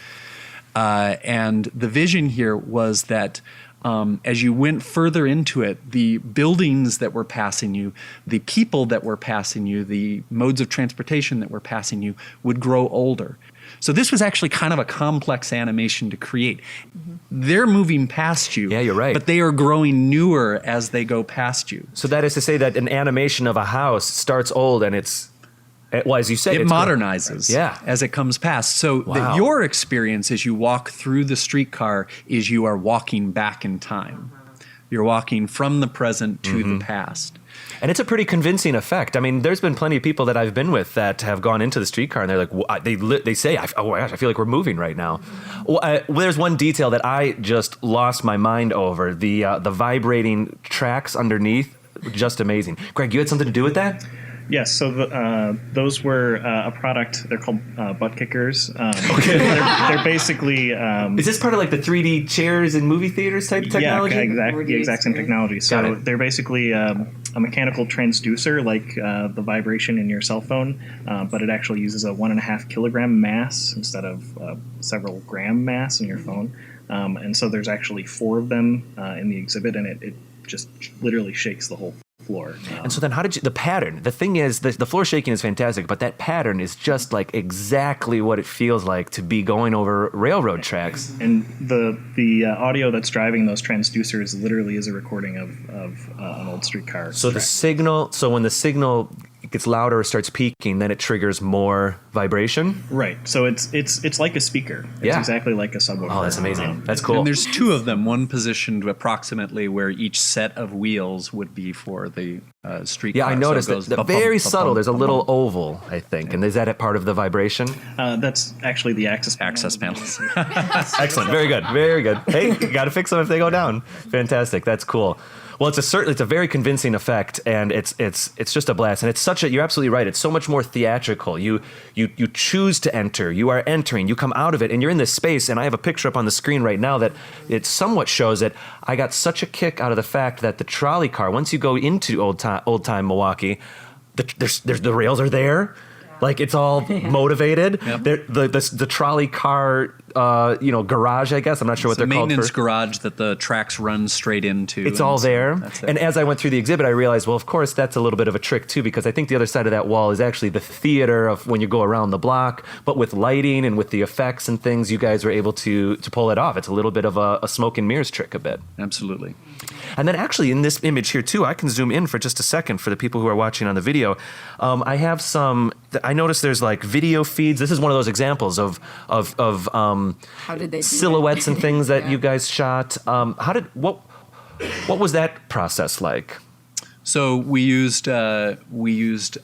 Speaker 2: And the vision here was that as you went further into it, the buildings that were passing you, the people that were passing you, the modes of transportation that were passing you would grow older. So this was actually kind of a complex animation to create. Mm-hmm. They're moving past you.
Speaker 6: Yeah, you're right.
Speaker 2: But they are growing newer as they go past you.
Speaker 6: So that is to say that an animation of a house starts old and as you say,
Speaker 2: it modernizes as it comes past. So that your experience as you walk through the streetcar is you are walking back in time. You're walking from the present to the past.
Speaker 6: And it's a pretty convincing effect. I mean, there's been plenty of people that I've been with that have gone into the streetcar and they're like, they say, oh my gosh, I feel like we're moving right now. Well, there's one detail that I just lost my mind over, the vibrating tracks underneath, just amazing. Greg, you had something to do with that?
Speaker 5: Yes, so those were a product. They're called butt kickers. They're basically.
Speaker 6: Is this part of like the 3D chairs in movie theaters type of technology?
Speaker 5: Yeah, the exact same technology. So they're basically a mechanical transducer, like the vibration in your cell phone, but it actually uses a 1.5 kilogram mass instead of several gram mass in your phone. And so there's actually 4 of them in the exhibit, and it just literally shakes the whole floor.
Speaker 6: And so then how did you, the pattern, the thing is, the floor shaking is fantastic, but that pattern is just like exactly what it feels like to be going over railroad tracks.
Speaker 5: And the audio that's driving those transducers literally is a recording of an old streetcar.
Speaker 6: So the signal, so when the signal gets louder or starts peaking, then it triggers more vibration?
Speaker 5: Right. So it's like a speaker. It's exactly like a subwoofer.
Speaker 6: Oh, that's amazing. That's cool.
Speaker 2: And there's 2 of them, one positioned approximately where each set of wheels would be for the streetcar.
Speaker 6: Yeah, I noticed
Speaker 2: so
Speaker 6: that. Very subtle. There's a little oval, I think. And is that a part of the vibration?
Speaker 5: That's actually the access
Speaker 2: panels.
Speaker 6: Excellent. Very good. Very good. Hey, you got to fix them if they go down. Fantastic. That's cool. Well, it's a very convincing effect, and it's just a blast. And it's you're absolutely right. It's so much more theatrical. You choose to enter. You are entering. You come out of it, and you're in this space. And I have a picture up on the screen right now that it somewhat shows it. I got such a kick out of the fact that the trolley car, once you go into old time Milwaukee, the rails are there. Like, it's all motivated.
Speaker 2: Yep.
Speaker 6: The trolley car, garage, I guess. I'm not sure what they're called.
Speaker 2: Maintenance garage that the tracks run straight into.
Speaker 6: It's all there.
Speaker 2: That's it.
Speaker 6: And as I went through the exhibit, I realized, well, of course, that's a little bit of a trick, too, because I think the other side of that wall is actually the theater of when you go around the block. But with lighting and with the effects and things, you guys were able to pull it off. It's a little bit of a smoke and mirrors trick a bit.
Speaker 2: Absolutely.
Speaker 6: And then actually in this image here, too, I can zoom in for just a second for the people who are watching on the video. I have I noticed there's like video feeds. This is one of those examples of
Speaker 4: How did they do
Speaker 6: silhouettes
Speaker 4: it?
Speaker 6: and things that you guys shot. What was that process like?
Speaker 2: So we used a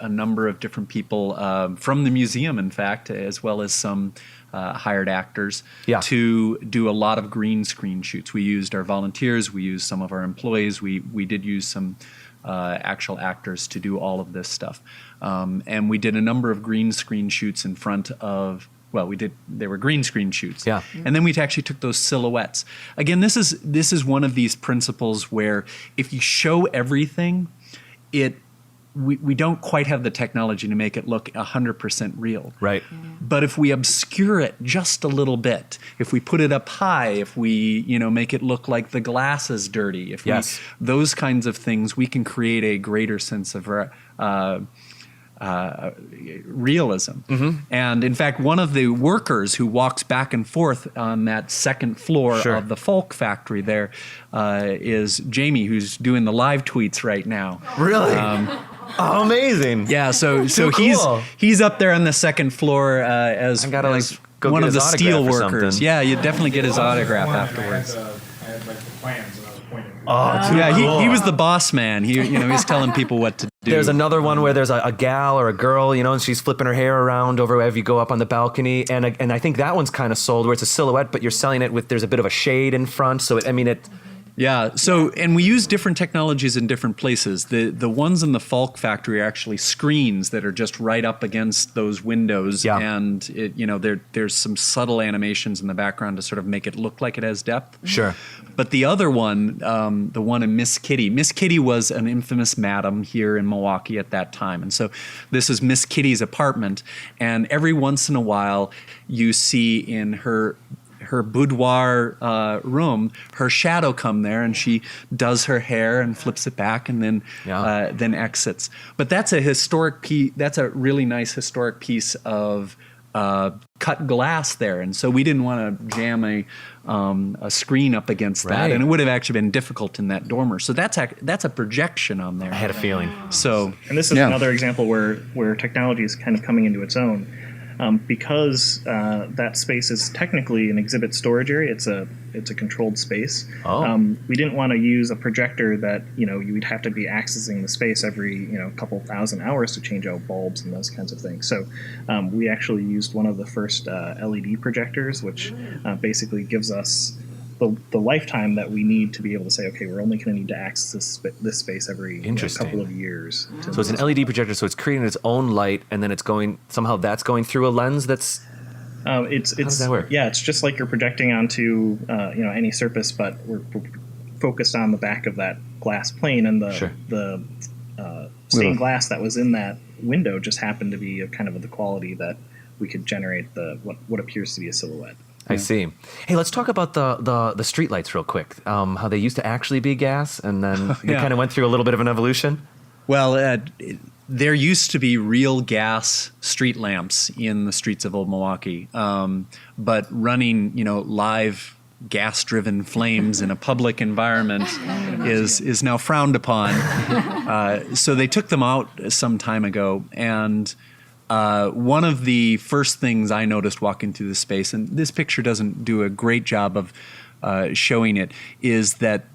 Speaker 2: number of different people from the museum, in fact, as well as some hired actors to do a lot of green screen shoots. We used our volunteers. We used some of our employees. We did use some actual actors to do all of this stuff. And we did a number of green screen shoots in front of, they were green screen shoots.
Speaker 6: Yeah.
Speaker 2: And then we actually took those silhouettes. Again, this is one of these principles where if you show everything, we don't quite have the technology to make it look 100% real.
Speaker 6: Right.
Speaker 2: But if we obscure it just a little bit, if we put it up high, if we make it look like the glass is dirty, those kinds of things, we can create a greater sense of realism. Mm-hmm. And in fact, one of the workers who walks back and forth on that second floor of the Folk factory there is Jamie, who's doing the live tweets right now.
Speaker 6: Really? Oh, amazing!
Speaker 2: Yeah, so
Speaker 6: cool.
Speaker 2: he's up there on the second floor as
Speaker 6: go
Speaker 2: one
Speaker 6: get
Speaker 2: of the
Speaker 6: his
Speaker 2: steel
Speaker 6: autograph or
Speaker 2: workers.
Speaker 6: something.
Speaker 2: Yeah, you definitely get his autograph afterwards.
Speaker 3: I had like the plans and I was pointing.
Speaker 2: Yeah, he was the boss man. He's telling people what to do.
Speaker 6: There's another one where there's a gal or a girl, and she's flipping her hair around over wherever you go up on the balcony, and I think that one's kind of sold where it's a silhouette, but you're selling it with there's a bit of a shade in front, so it.
Speaker 2: Yeah, so, and we use different technologies in different places. The ones in the Falk factory are actually screens that are just right up against those windows, and there's some subtle animations in the background to sort of make it look like it has depth.
Speaker 6: Sure.
Speaker 2: But the other one, the one in Miss Kitty was an infamous madam here in Milwaukee at that time. And so this is Miss Kitty's apartment, and every once in a while you see in her boudoir room, her shadow come there, and she does her hair and flips it back, and then exits. But that's a historic piece. That's a really nice historic piece of cut glass there, and so we didn't want to jam a screen up against that, and it would have actually been difficult in that dormer. So that's a projection on there.
Speaker 6: I had a feeling.
Speaker 2: So,
Speaker 5: and this is another example where technology is kind of coming into its own. because that space is technically an exhibit storage area, it's a controlled space. We didn't want to use a projector that you would have to be accessing the space every couple thousand hours to change out bulbs and those kinds of things. So we actually used one of the first LED projectors, which basically gives us the lifetime that we need to be able to say, okay, we're only going to need to access this space every couple of years.
Speaker 6: So it's an LED projector, so it's creating its own light, and then it's going through a lens that's... how does that work?
Speaker 5: Yeah, it's just like you're projecting onto any surface, but we're focused on the back of that glass plane, and the stained glass that was in that window just happened to be kind of the quality that we could generate what appears to be a silhouette.
Speaker 6: I see. Hey, let's talk about the street lights real quick. How they used to actually be gas, and then they kind of went through a little bit of an evolution.
Speaker 2: Well, there used to be real gas street lamps in the streets of Old Milwaukee, but running, live gas-driven flames in a public environment is now frowned upon. So they took them out some time ago, and one of the first things I noticed walking through the space, and this picture doesn't do a great job of showing it, is that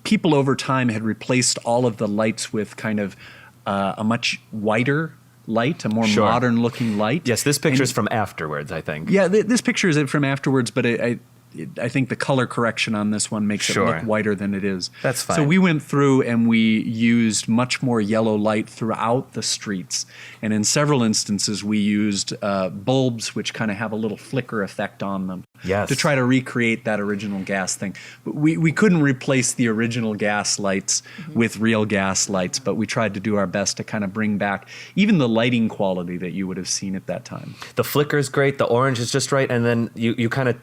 Speaker 2: people over time had replaced all of the lights with kind of a much whiter light, a more modern-looking light.
Speaker 6: Yes, this picture is from afterwards, I think.
Speaker 2: Yeah, this picture is from afterwards, but I think the color correction on this one makes it look whiter than it is.
Speaker 6: That's fine.
Speaker 2: So we went through and we used much more yellow light throughout the streets. And in several instances, we used bulbs which kind of have a little flicker effect on them to try to recreate that original gas thing. But we couldn't replace the original gas lights with real gas lights, but we tried to do our best to kind of bring back even the lighting quality that you would have seen at that time.
Speaker 6: The flicker is great. The orange is just right. And then you kind of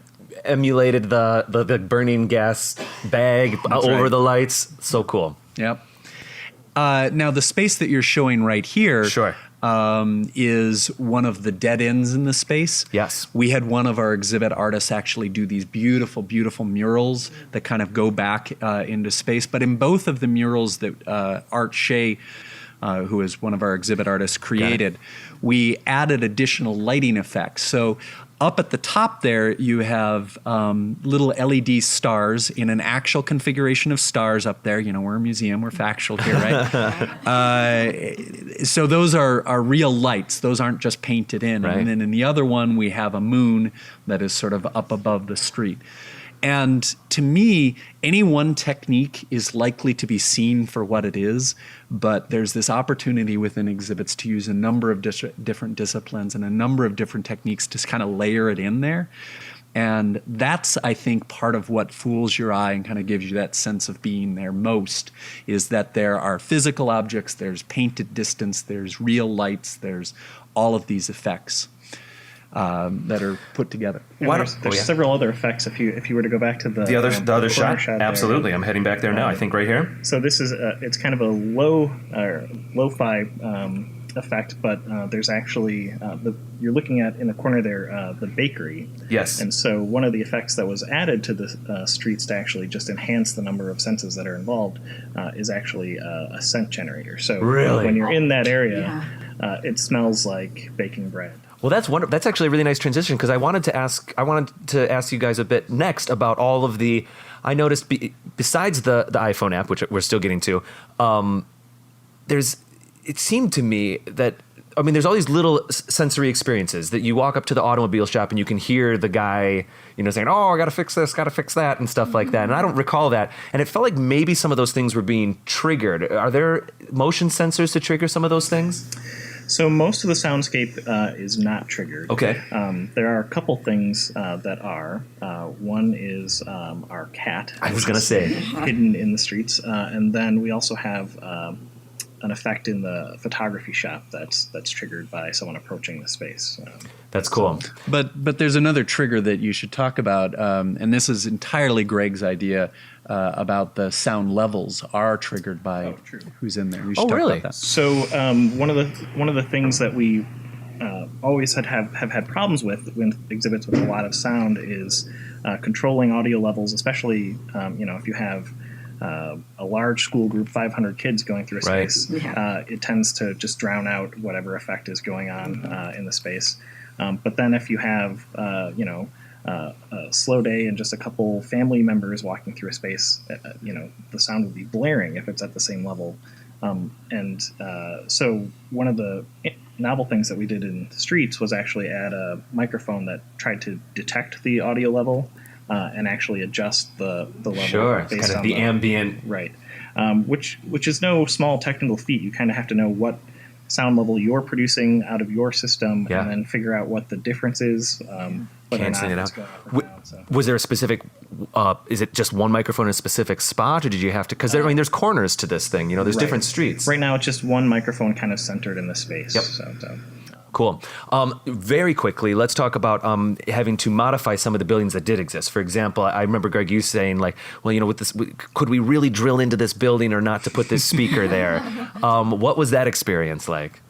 Speaker 6: emulated the burning gas bag over the lights. So cool.
Speaker 2: Yep. Now the space that you're showing right here is one of the dead ends in the space.
Speaker 6: Yes.
Speaker 2: We had one of our exhibit artists actually do these beautiful, beautiful murals that kind of go back into space. But in both of the murals that Art Shea, who is one of our exhibit artists, created, we added additional lighting effects. So up at the top there, you have little LED stars in an actual configuration of stars up there. We're a museum. We're factual here, right? So those are real lights. Those aren't just painted in.
Speaker 6: Right.
Speaker 2: And then in the other one, we have a moon that is sort of up above the street. And to me, any one technique is likely to be seen for what it is, but there's this opportunity within exhibits to use a number of different disciplines and a number of different techniques to kind of layer it in there. And that's, I think, part of what fools your eye and kind of gives you that sense of being there most, is that there are physical objects, there's painted distance, there's real lights, there's all of these effects that are put together.
Speaker 5: There's several other effects if you were to go back to the
Speaker 6: other shot. Absolutely,
Speaker 5: there.
Speaker 6: I'm heading back there now. I think right here.
Speaker 5: So this is it's kind of a lo-fi effect, but there's actually you're looking at in the corner there the bakery.
Speaker 6: Yes.
Speaker 5: And so one of the effects that was added to the streets to actually just enhance the number of senses that are involved is actually a scent generator. So when you're in that area, it smells like baking bread.
Speaker 6: Well, that's wonderful. That's actually a really nice transition, because I wanted to ask you guys a bit next about all of the. I noticed besides the iPhone app, which we're still getting to, it seemed to me that there's all these little sensory experiences that you walk up to the automobile shop and you can hear the guy, saying, "Oh, I got to fix this, got to fix that," and stuff like that. And I don't recall that. And it felt like maybe some of those things were being triggered. Are there motion sensors to trigger some of those things?
Speaker 5: So most of the soundscape is not triggered.
Speaker 6: Okay.
Speaker 5: There are a couple things that are. One is our cat.
Speaker 6: I was going to say.
Speaker 5: Hidden in the streets. And then we also have an effect in the photography shop that's triggered by someone approaching the space.
Speaker 6: That's cool.
Speaker 2: But there's another trigger that you should talk about, and this is entirely Greg's idea, about the sound levels are triggered by who's in there. You should talk about that.
Speaker 5: So one of the things that we always have had problems with exhibits with a lot of sound is controlling audio levels, especially if you have a large school group, 500 kids going through a
Speaker 6: Right.
Speaker 5: space,
Speaker 4: Yeah.
Speaker 5: it tends to just drown out whatever effect is going on in the space. But then if you have, a slow day and just a couple family members walking through a space, the sound will be blaring if it's at the same level. So one of the novel things that we did in Streets was actually add a microphone that tried to detect the audio level and actually adjust the level
Speaker 6: Sure,
Speaker 5: based
Speaker 6: kind of
Speaker 5: on
Speaker 6: the ambient.
Speaker 5: right, which is no small technical feat. You kind of have to know what sound level you're producing out of your system,
Speaker 6: Yeah.
Speaker 5: and then figure out what the difference is. Whether or not
Speaker 6: Canceling it
Speaker 5: it's
Speaker 6: out.
Speaker 5: going up or down, so.
Speaker 6: Was there a specific? Is it just one microphone in a specific spot, or did you have to? Because there's corners to this thing. There's
Speaker 5: Right.
Speaker 6: different streets.
Speaker 5: Right now, it's just one microphone kind of centered in the space.
Speaker 6: Yep.
Speaker 5: So.
Speaker 6: Cool. Very quickly, let's talk about having to modify some of the buildings that did exist. For example, I remember, Greg, you saying, like, well, with this, could we really drill into this building or not to put this speaker there? What was that experience like?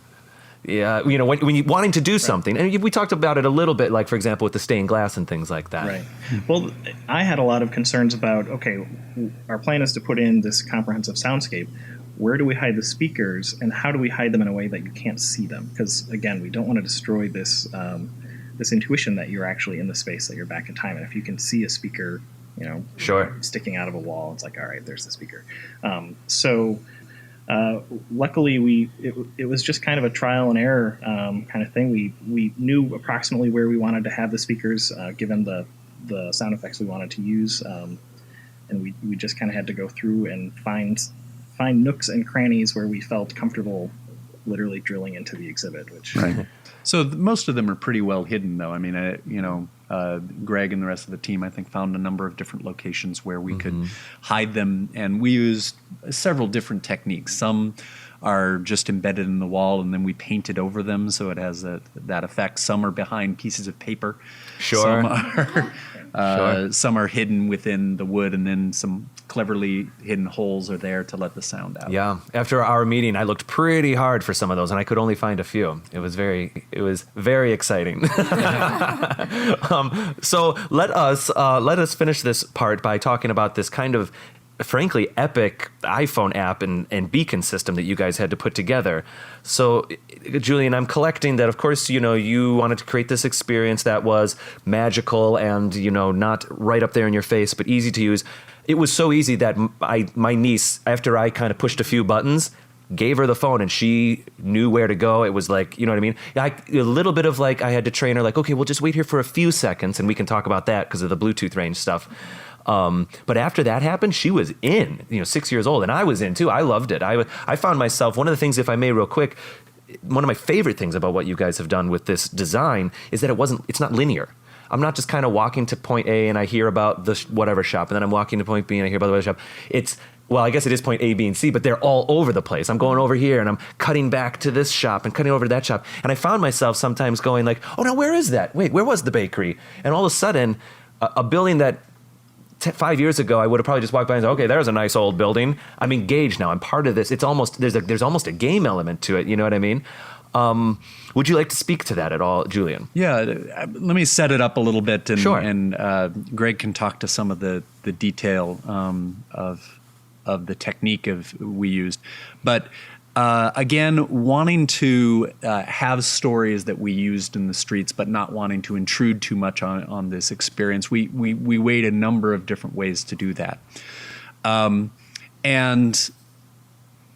Speaker 6: Yeah, when you wanting to do something, and we talked about it a little bit, like, for example, with the stained glass and things like that.
Speaker 5: Right. Well, I had a lot of concerns about, okay, our plan is to put in this comprehensive soundscape. Where do we hide the speakers, and how do we hide them in a way that you can't see them? Because, again, we don't want to destroy this this intuition that you're actually in the space, that you're back in time. And if you can see a speaker,
Speaker 6: Sure.
Speaker 5: sticking out of a wall, it's like, all right, there's the speaker. Luckily, it was just kind of a trial and error kind of thing. We knew approximately where we wanted to have the speakers, given the sound effects we wanted to use, and we just kind of had to go through and find nooks and crannies where we felt comfortable literally drilling into the exhibit. Which
Speaker 2: Right. So most of them are pretty well hidden, though. I mean, Greg and the rest of the team, I think, found a number of different locations where we could hide them, and we used several different techniques. Some are just embedded in the wall, and then we painted over them, so it has that effect. Some are behind pieces of paper.
Speaker 6: Sure.
Speaker 2: Some are hidden within the wood, and then some cleverly hidden holes are there to let the sound out.
Speaker 6: Yeah. After our meeting, I looked pretty hard for some of those, and I could only find a few. It was very exciting. So let us finish this part by talking about this kind of, frankly, epic iPhone app and beacon system that you guys had to put together. So, Julian, I'm collecting that, of course, you wanted to create this experience that was magical and, not right up there in your face, but easy to use. It was so easy that my niece, after I kind of pushed a few buttons, gave her the phone and she knew where to go. It was like, you know what I mean? A little bit of like, I had to train her, like, okay, we'll just wait here for a few seconds and we can talk about that because of the Bluetooth range stuff. But after that happened, she was in, 6 years old, and I was in too. I loved it. I found myself, one of the things, if I may real quick, one of my favorite things about what you guys have done with this design is that it's not linear. I'm not just kind of walking to point A and I hear about the whatever shop, and then I'm walking to point B and I hear about the other shop. Well, I guess it is point A, B, and C, but they're all over the place. I'm going over here and I'm cutting back to this shop and cutting over to that shop. And I found myself sometimes going like, oh, now where is that? Wait, where was the bakery? And all of a sudden, a building that 5 years ago I would have probably just walked by and said, okay, there's a nice old building. I'm engaged now. I'm part of this. It's almost, there's almost a game element to it. You know what I mean? Would you like to speak to that at all, Julian?
Speaker 2: Yeah, let me set it up a little bit, and,
Speaker 6: Sure.
Speaker 2: and Greg can talk to some of the detail of the technique we used. But again, wanting to have stories that we used in the streets, but not wanting to intrude too much on this experience, we weighed a number of different ways to do that. And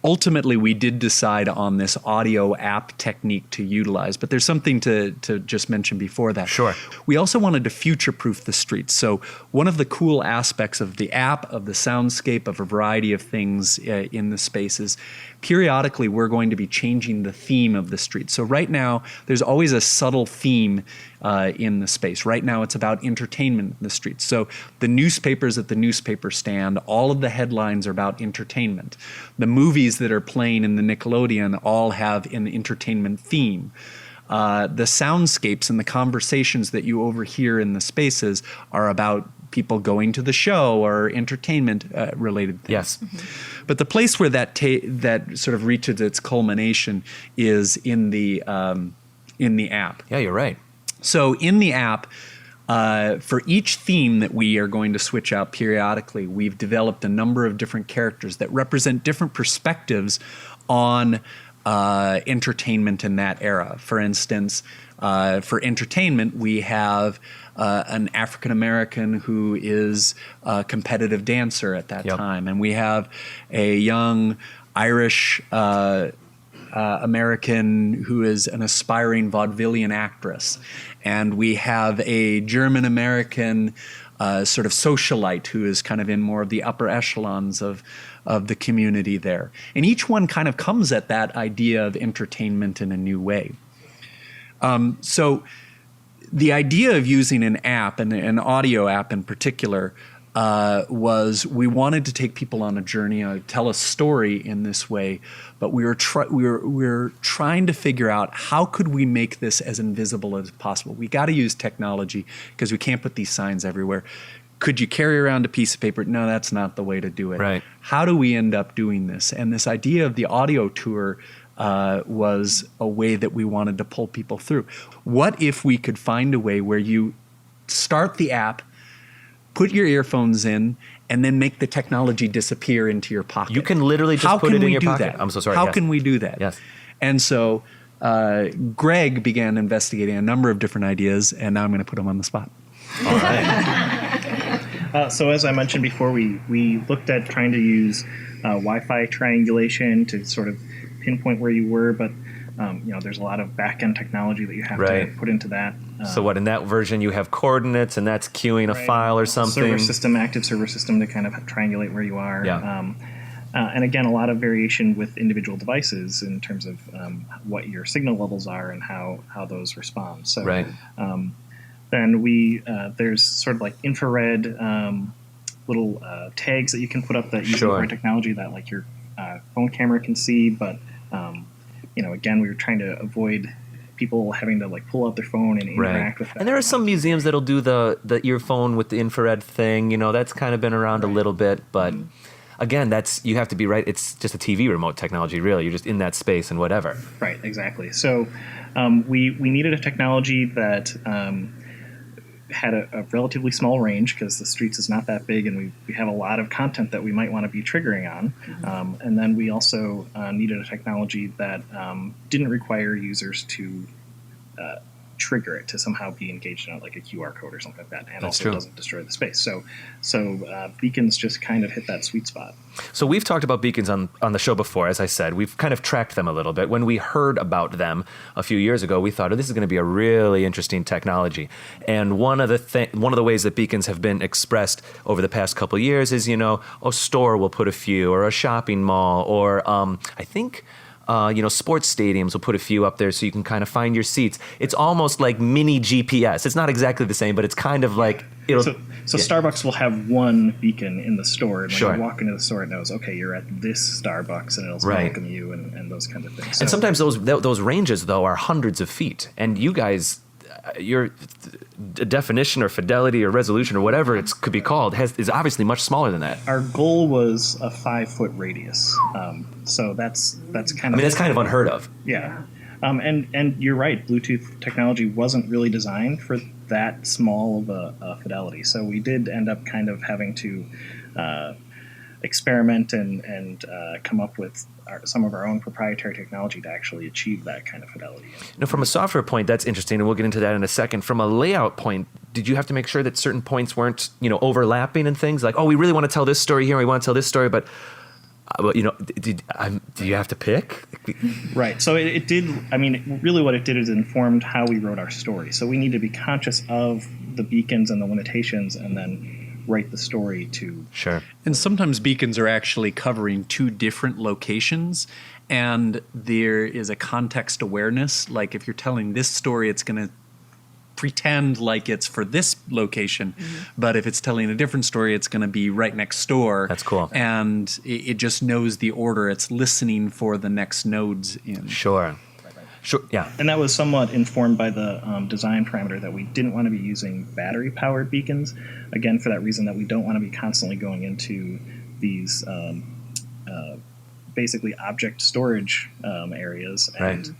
Speaker 2: ultimately, we did decide on this audio app technique to utilize, but there's something to just mention before that.
Speaker 6: Sure.
Speaker 2: We also wanted to future-proof the streets. So one of the cool aspects of the app, of the soundscape, of a variety of things in the spaces, periodically we're going to be changing the theme of the street. So right now, there's always a subtle theme in the space. Right now, it's about entertainment in the streets. So the newspapers at the newspaper stand, all of the headlines are about entertainment. The movies that are playing in the Nickelodeon all have an entertainment theme. The soundscapes and the conversations that you overhear in the spaces are about people going to the show or entertainment related things.
Speaker 6: Yes.
Speaker 2: But the place where that sort of reaches its culmination is in the app.
Speaker 6: Yeah, you're right.
Speaker 2: So in the app, For each theme that we are going to switch out periodically, we've developed a number of different characters that represent different perspectives on entertainment in that era. For instance, for entertainment, we have an African American who is a competitive dancer at that time, and we have a young Irish American who is an aspiring vaudevillian actress, and we have a German American sort of socialite who is kind of in more of the upper echelons of the community there. And each one kind of comes at that idea of entertainment in a new way. So the idea of using an app, and an audio app in particular, was we wanted to take people on a journey, tell a story in this way, but we were trying to figure out how could we make this as invisible as possible. We got to use technology because we can't put these signs everywhere. Could you carry around a piece of paper? No, that's not the way to do it.
Speaker 6: Right.
Speaker 2: How do we end up doing this? And this idea of the audio tour was a way that we wanted to pull people through. What if we could find a way where you start the app, put your earphones in, and then make the technology disappear into your pocket?
Speaker 6: You can literally just put it in your pocket.
Speaker 2: That?
Speaker 6: I'm so sorry.
Speaker 2: How
Speaker 6: yes.
Speaker 2: can we do that?
Speaker 6: Yes.
Speaker 2: And so Greg began investigating a number of different ideas, and now I'm going to put him on the spot.
Speaker 6: All right.
Speaker 5: So as I mentioned before, we looked at trying to use Wi-Fi triangulation to sort of pinpoint where you were, but there's a lot of back-end technology that you have to put into that.
Speaker 6: So what, in that version you have coordinates, and that's queuing a file or something?
Speaker 5: Active server system to kind of triangulate where you are.
Speaker 6: Yeah.
Speaker 5: And again, a lot of variation with individual devices in terms of what your signal levels are and how those respond. So then there's sort of like infrared little tags that you can put up that use infrared technology that like your phone camera can see, but again, we were trying to avoid people having to like pull out their phone and interact with that.
Speaker 6: And there are some museums that'll do the earphone with the infrared thing. That's kind of been around a little bit, but again, you have to be right. It's just a TV remote technology, really. You're just in that space and whatever.
Speaker 5: Right, exactly. So we needed a technology that had a relatively small range because the Streets is not that big, and we have a lot of content that we might want to be triggering on. And then we also needed a technology that didn't require users to trigger it to somehow be engaged in like a QR code or something like that, and also doesn't destroy the space. So beacons just kind of hit that sweet spot.
Speaker 6: So we've talked about beacons on the show before. As I said, we've kind of tracked them a little bit. When we heard about them a few years ago, we thought, this is going to be a really interesting technology. And one of the ways that beacons have been expressed over the past couple of years is, a store will put a few, or a shopping mall, or I think sports stadiums will put a few up there so you can kind of find your seats. It's almost like mini GPS. It's not exactly the same, but it's kind of like
Speaker 5: So Starbucks will have one beacon in the store, and when you walk into the store, it knows, okay, you're at this Starbucks, and it'll welcome you and those kinds of things.
Speaker 6: And sometimes those ranges, though, are hundreds of feet. And you guys, your definition or fidelity or resolution or whatever it could be called is obviously much smaller than that.
Speaker 5: Our goal was a 5-foot radius. So that's kind of...
Speaker 6: that's kind of unheard of.
Speaker 5: Yeah. And you're right, Bluetooth technology wasn't really designed for that small of a fidelity. So we did end up kind of having to experiment and come up with some of our own proprietary technology to actually achieve that kind of fidelity.
Speaker 6: Now, from a software point, that's interesting, and we'll get into that in a second. From a layout point, did you have to make sure that certain points weren't, overlapping and things? Like, we really want to tell this story here, we want to tell this story, but do you have to pick?
Speaker 5: Right. So it did. Really, what it did is informed how we wrote our story. So we need to be conscious of the beacons and the limitations, and then write the story to...
Speaker 6: Sure.
Speaker 2: And sometimes beacons are actually covering two different locations, and there is a context awareness. Like if you're telling this story, it's going to pretend like it's for this location, but if it's telling a different story, it's going to be right next door.
Speaker 6: That's cool.
Speaker 2: And it just knows the order. It's listening for the next nodes in.
Speaker 6: Sure. Sure. Yeah.
Speaker 5: And that was somewhat informed by the design parameter that we didn't want to be using battery-powered beacons, again, for that reason that we don't want to be constantly going into these basically object storage areas and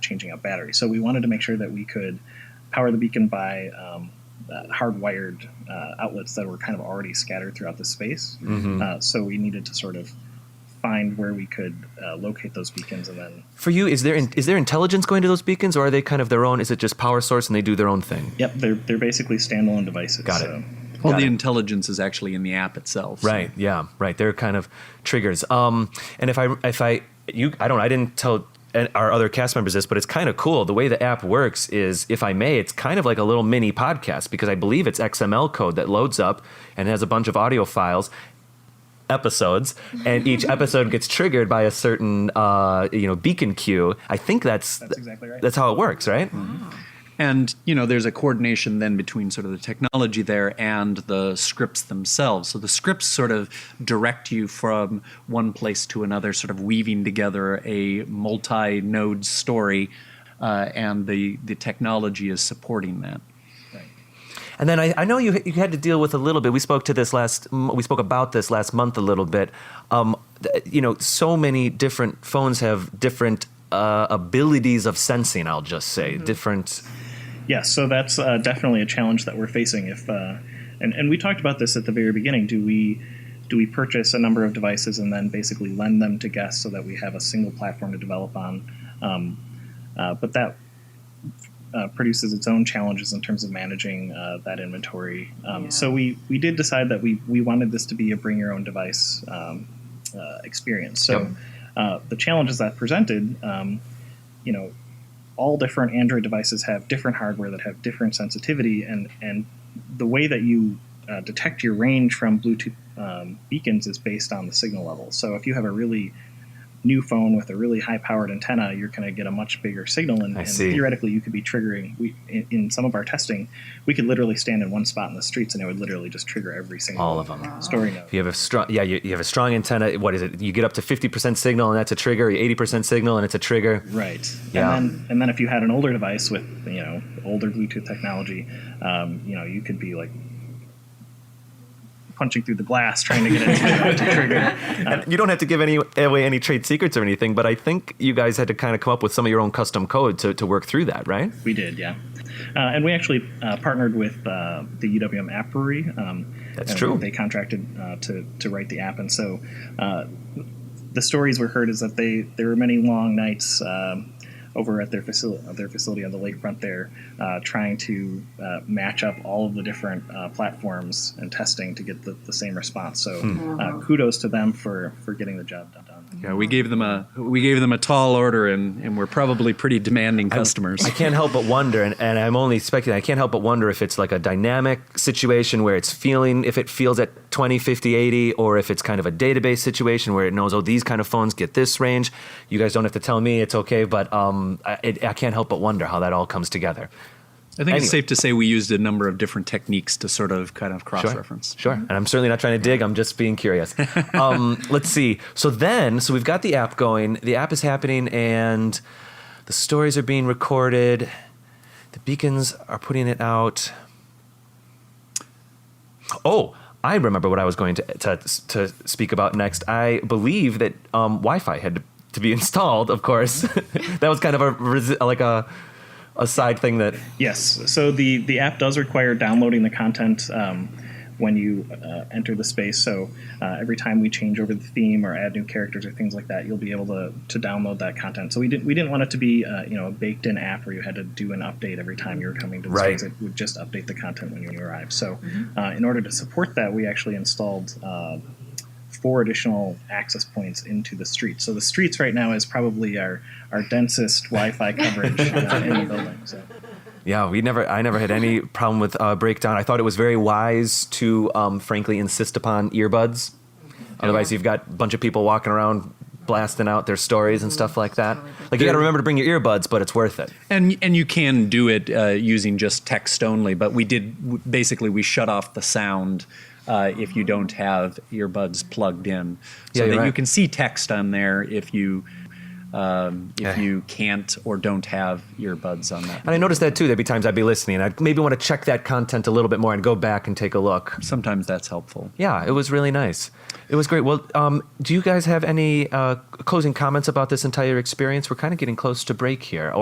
Speaker 5: changing out batteries. So we wanted to make sure that we could power the beacon by hardwired outlets that were kind of already scattered throughout the space. So we needed to sort of find where we could locate those beacons, and then
Speaker 6: For you, is there intelligence going to those beacons, or are they kind of their own? Is it just power source and they do their own thing?
Speaker 5: yep, they're basically standalone devices.
Speaker 6: Got it.
Speaker 5: So.
Speaker 2: Well,
Speaker 6: Got
Speaker 2: the
Speaker 6: it.
Speaker 2: intelligence is actually in the app itself.
Speaker 6: Right. Yeah. Right. They're kind of triggers. And I didn't tell our other cast members this, but it's kind of cool. The way the app works is, if I may, it's kind of like a little mini podcast, because I believe it's XML code that loads up and has a bunch of audio files, episodes, and each episode gets triggered by a certain beacon cue. I think that's
Speaker 5: exactly right.
Speaker 6: That's how it works, right?
Speaker 2: And, there's a coordination then between sort of the technology there and the scripts themselves. So the scripts sort of direct you from one place to another, sort of weaving together a multi-node story, and the technology is supporting that.
Speaker 6: And then I know you had to deal with a little bit. We spoke about this last month a little bit. So many different phones have different abilities of sensing. I'll just say different.
Speaker 5: Yes, so that's definitely a challenge that we're facing. And we talked about this at the very beginning. Do we purchase a number of devices and then basically lend them to guests so that we have a single platform to develop on? But that produces its own challenges in terms of managing that inventory. So we did decide that we wanted this to be a bring your own device experience. So the challenges that presented, all different Android devices have different hardware that have different sensitivity, and the way that you detect your range from Bluetooth beacons is based on the signal level. So if you have a really new phone with a really high-powered antenna, you're going to get a much bigger signal, and theoretically you could be triggering. In some of our testing, we could literally stand in one spot in the streets, and it would literally just trigger every single
Speaker 6: all of them.
Speaker 5: story node.
Speaker 6: If you have a strong, you have a strong antenna. What is it? You get up to 50% signal, and that's a trigger. 80% signal, and it's a trigger.
Speaker 5: Right.
Speaker 6: Yeah.
Speaker 5: And then if you had an older device with older Bluetooth technology, you could be like punching through the glass trying to get it to trigger.
Speaker 6: You don't have to give away any trade secrets or anything, but I think you guys had to kind of come up with some of your own custom code to work through that, right?
Speaker 5: We did, yeah. And we actually partnered with the UWM App Brewery.
Speaker 6: That's true.
Speaker 5: They contracted to write the app, and so the stories we heard is that there were many long nights over at their facility on the lakefront there, trying to match up all of the different platforms and testing to get the same response. So kudos to them for getting the job done.
Speaker 2: Yeah, we gave them a tall order, and we're probably pretty demanding customers.
Speaker 6: I can't help but wonder, and I'm only speculating, I can't help but wonder if it's like a dynamic situation where if it feels at 20, 50, 80, or if it's kind of a database situation where it knows, these kind of phones get this range. You guys don't have to tell me, it's okay, but I can't help but wonder how that all comes together.
Speaker 2: I think it's safe to say we used a number of different techniques to sort of kind of cross-reference.
Speaker 6: Sure. And I'm certainly not trying to dig. I'm just being curious. Let's see. So we've got the app going. The app is happening, and the stories are being recorded. The beacons are putting it out. Oh, I remember what I was going to speak about next. I believe that Wi-Fi had to be installed, of course. That was kind of a side thing that...
Speaker 5: Yes. So the app does require downloading the content when you enter the space. So every time we change over the theme or add new characters or things like that, you'll be able to download that content. So we didn't want it to be a baked-in app where you had to do an update every time you were coming to the space. It would just update the content when you arrived. So in order to support that, we actually installed 4 additional access points into the street. So the streets right now is probably our densest Wi-Fi coverage in the building. So.
Speaker 6: Yeah, I never had any problem with breakdown. I thought it was very wise to, frankly, insist upon earbuds. Otherwise, you've got a bunch of people walking around blasting out their stories and stuff like that. Like, you got to remember to bring your earbuds, but it's worth it.
Speaker 2: And you can do it using just text only, but we shut off the sound if you don't have earbuds plugged in, so that you can see text on there if you can't or don't have earbuds on that.
Speaker 6: And I noticed that too. There'd be times I'd be listening, and I'd maybe want to check that content a little bit more and go back and take a look.
Speaker 2: Sometimes that's helpful.
Speaker 6: Yeah, it was really nice. It was great. Well, do you guys have any closing comments about this entire experience? We're kind of getting close to break here.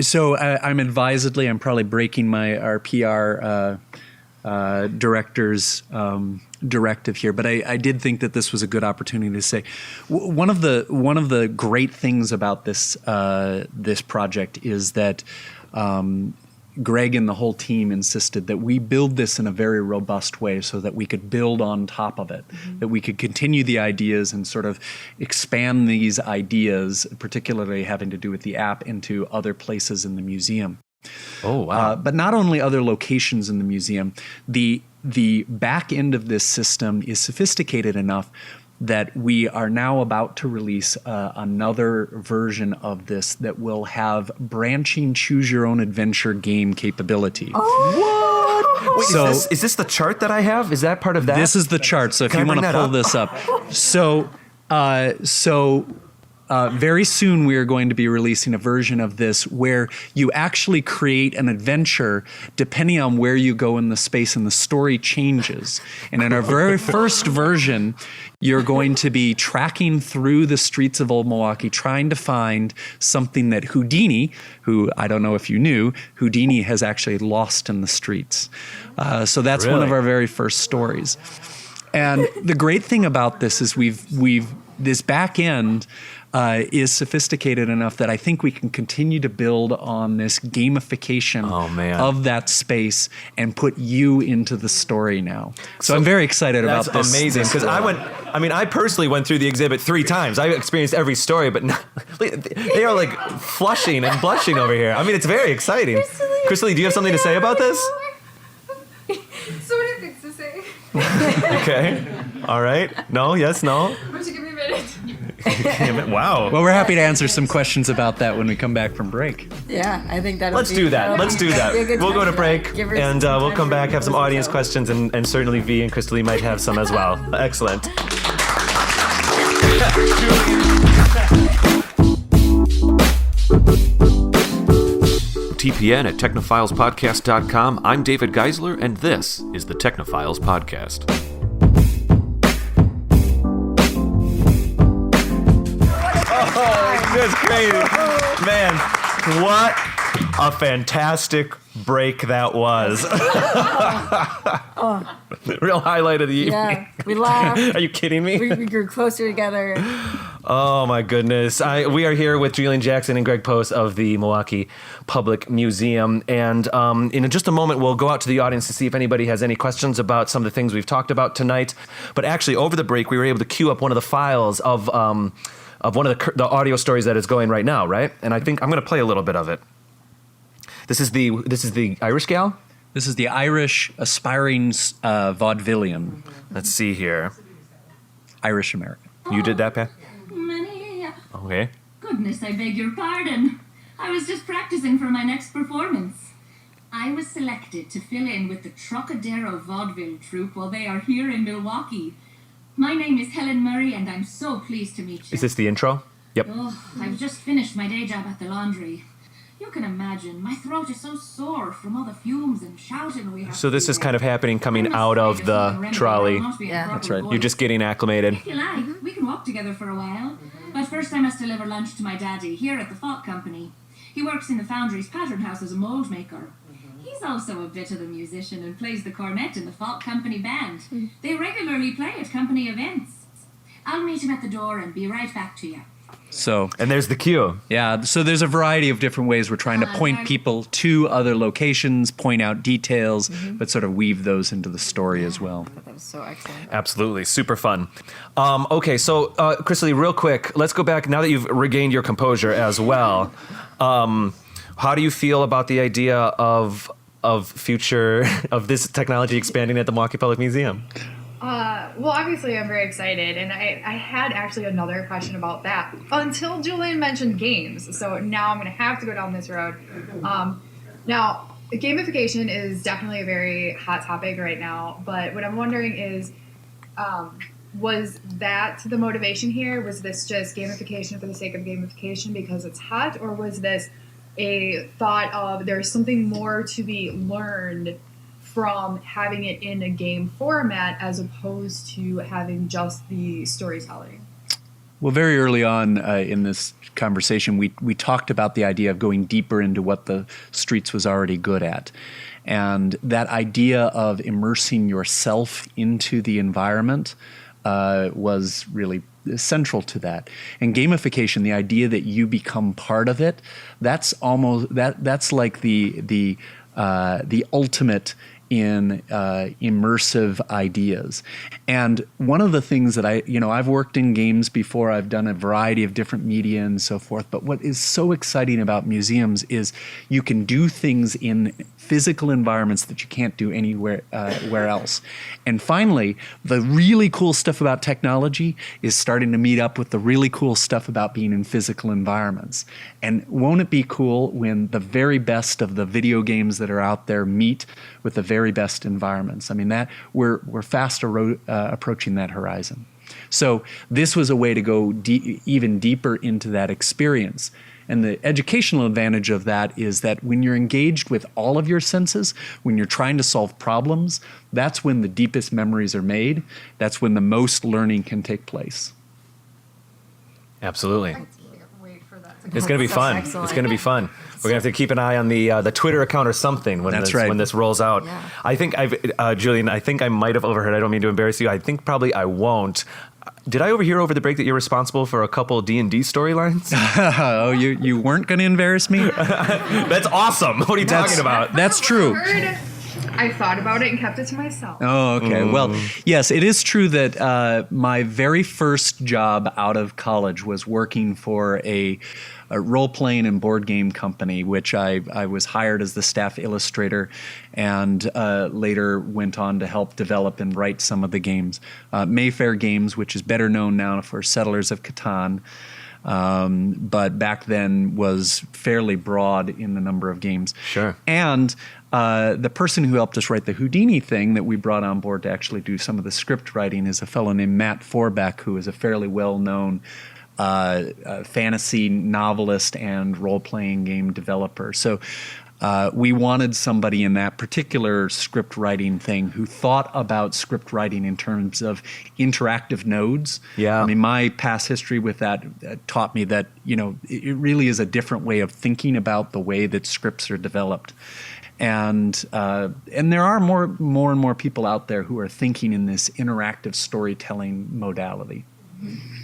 Speaker 2: I'm advisedly, I'm probably breaking our PR director's directive here, but I did think that this was a good opportunity to say one of the great things about this project is that Greg and the whole team insisted that we build this in a very robust way so that we could build on top of it, that we could continue the ideas and sort of expand these ideas, particularly having to do with the app, into other places in the museum.
Speaker 6: Oh, wow.
Speaker 2: But not only other locations in the museum, the back end of this system is sophisticated enough that we are now about to release another version of this that will have branching choose-your-own-adventure game capability.
Speaker 6: What? Wait,
Speaker 2: So-
Speaker 6: is this the chart that I have? Is that part of that?
Speaker 2: This is the chart, so if
Speaker 6: Can I
Speaker 2: you want
Speaker 6: bring
Speaker 2: to
Speaker 6: that
Speaker 2: pull
Speaker 6: up?
Speaker 2: this up. Very soon we are going to be releasing a version of this where you actually create an adventure depending on where you go in the space and the story changes. And in our very first version, you're going to be tracking through the streets of Old Milwaukee trying to find something that Houdini, who I don't know if you knew, Houdini has actually lost in the streets. So that's one of
Speaker 6: Really?
Speaker 2: our very first stories. And the great thing about this is we've this back end is sophisticated enough that I think we can continue to build on this gamification of that space and put you into the story now. So I'm very excited about this.
Speaker 6: That's amazing, because I personally went through the exhibit 3 times. I experienced every story, but they are like flushing and blushing over here. I mean, it's very exciting. Krista-Lee, do you have something to say about this?
Speaker 8: So many things to say.
Speaker 6: Okay. All right. No, yes, no.
Speaker 8: Why don't you give me a minute?
Speaker 6: Wow.
Speaker 2: Well, we're happy to answer some questions about that when we come back from break.
Speaker 4: Yeah, I think that'll
Speaker 6: Let's do that. Let's do that. We'll go to break,
Speaker 4: Give her
Speaker 6: and
Speaker 4: some
Speaker 6: we'll
Speaker 4: time
Speaker 6: come
Speaker 4: to
Speaker 6: back, have some
Speaker 4: listen
Speaker 6: audience
Speaker 4: to it.
Speaker 6: questions, and certainly Vee and Krista-Lee might have some as well. Excellent. TPN at technophilespodcast.com. I'm David Geisler, and this is the Technophiles Podcast. Oh, that's crazy. Man, what a fantastic break that was. Real highlight of the evening.
Speaker 4: Yeah, we laughed.
Speaker 6: Are you kidding me?
Speaker 4: We grew closer together.
Speaker 6: Oh my goodness. We are here with Julian Jackson and Greg Post of the Milwaukee Public Museum. And in just a moment, we'll go out to the audience to see if anybody has any questions about some of the things we've talked about tonight. But actually, over the break, we were able to queue up one of the files of one of the audio stories that is going right now, right? And I think I'm going to play a little bit of it. This is the Irish gal?
Speaker 2: This is the Irish aspiring vaudevillian,
Speaker 6: Let's see here.
Speaker 2: Irish American.
Speaker 6: You did that, Pat?
Speaker 9: Many.
Speaker 6: Okay.
Speaker 9: Goodness, I beg your pardon. I was just practicing for my next performance. I was selected to fill in with the Trocadero Vaudeville troupe while they are here in Milwaukee. My name is Helen Murray, and I'm so pleased to meet you.
Speaker 6: Is this the intro? Yep.
Speaker 9: Oh, I've just finished my day job at the laundry. You can imagine, my throat is so sore from all the fumes and shouting we have.
Speaker 6: So this is kind of happening coming out of the trolley.
Speaker 4: Yeah,
Speaker 2: that's right.
Speaker 6: You're just getting acclimated.
Speaker 9: If you like, we can walk together for a while. But first I must deliver lunch to my daddy here at the Falk Company. He works in the foundry's pattern house as a mold maker. He's also a bit of a musician and plays the cornet in the Falk Company band. They regularly play at company events. I'll meet him at the door and be right back to you.
Speaker 2: So,
Speaker 6: And there's the cue.
Speaker 2: yeah, so there's a variety of different ways we're trying to point people to other locations, point out details, but sort of weave those into the story as well.
Speaker 4: That was so excellent.
Speaker 6: Absolutely. Super fun. Okay, so Krista-Lee, real quick, let's go back now that you've regained your composure as well. How do you feel about the idea of future of this technology expanding at the Milwaukee Public Museum?
Speaker 8: Well, obviously, I'm very excited, and I had actually another question about that until Julian mentioned games. So now I'm going to have to go down this road. Now, gamification is definitely a very hot topic right now, but what I'm wondering is, was that the motivation here? Was this just gamification for the sake of gamification because it's hot, or was this a thought of there's something more to be learned from having it in a game format as opposed to having just the storytelling?
Speaker 2: Well, very early on in this conversation, we talked about the idea of going deeper into what the Streets was already good at. And that idea of immersing yourself into the environment was really central to that. And gamification, the idea that you become part of it, that's almost that's like the ultimate in immersive ideas. And one of the things that I've worked in games before, I've done a variety of different media and so forth, but what is so exciting about museums is you can do things in physical environments that you can't do anywhere where else. And finally, the really cool stuff about technology is starting to meet up with the really cool stuff about being in physical environments. And won't it be cool when the very best of the video games that are out there meet with the very best environments? I mean, that we're fast approaching that horizon. So this was a way to go even deeper into that experience. And the educational advantage of that is that when you're engaged with all of your senses, when you're trying to solve problems, that's when the deepest memories are made. That's when the most learning can take place.
Speaker 6: Absolutely.
Speaker 8: I can't wait for that to
Speaker 6: It's going to be fun.
Speaker 4: excellent.
Speaker 6: It's going to be fun. We're going to have to keep an eye on the Twitter account or something when this rolls out.
Speaker 4: Yeah.
Speaker 6: I think Julian, I think I might have overheard. I don't mean to embarrass you. I think probably I won't. Did I overhear over the break that you're responsible for a couple D&D storylines?
Speaker 2: Oh, you weren't going to embarrass me?
Speaker 6: That's awesome. What are you talking about?
Speaker 2: That's true.
Speaker 8: I thought about it and kept it to myself.
Speaker 2: Oh, okay. Well, yes, it is true that my very first job out of college was working for a role-playing and board game company, which I was hired as the staff illustrator and later went on to help develop and write some of the games. Mayfair Games, which is better known now for Settlers of Catan, but back then was fairly broad in the number of games.
Speaker 6: Sure.
Speaker 2: And the person who helped us write the Houdini thing that we brought on board to actually do some of the script writing is a fellow named Matt Forbeck, who is a fairly well-known fantasy novelist and role-playing game developer. So we wanted somebody in that particular script writing thing who thought about script writing in terms of interactive nodes.
Speaker 6: Yeah.
Speaker 2: I mean, my past history with that taught me that, it really is a different way of thinking about the way that scripts are developed. And there are more and more people out there who are thinking in this interactive storytelling modality.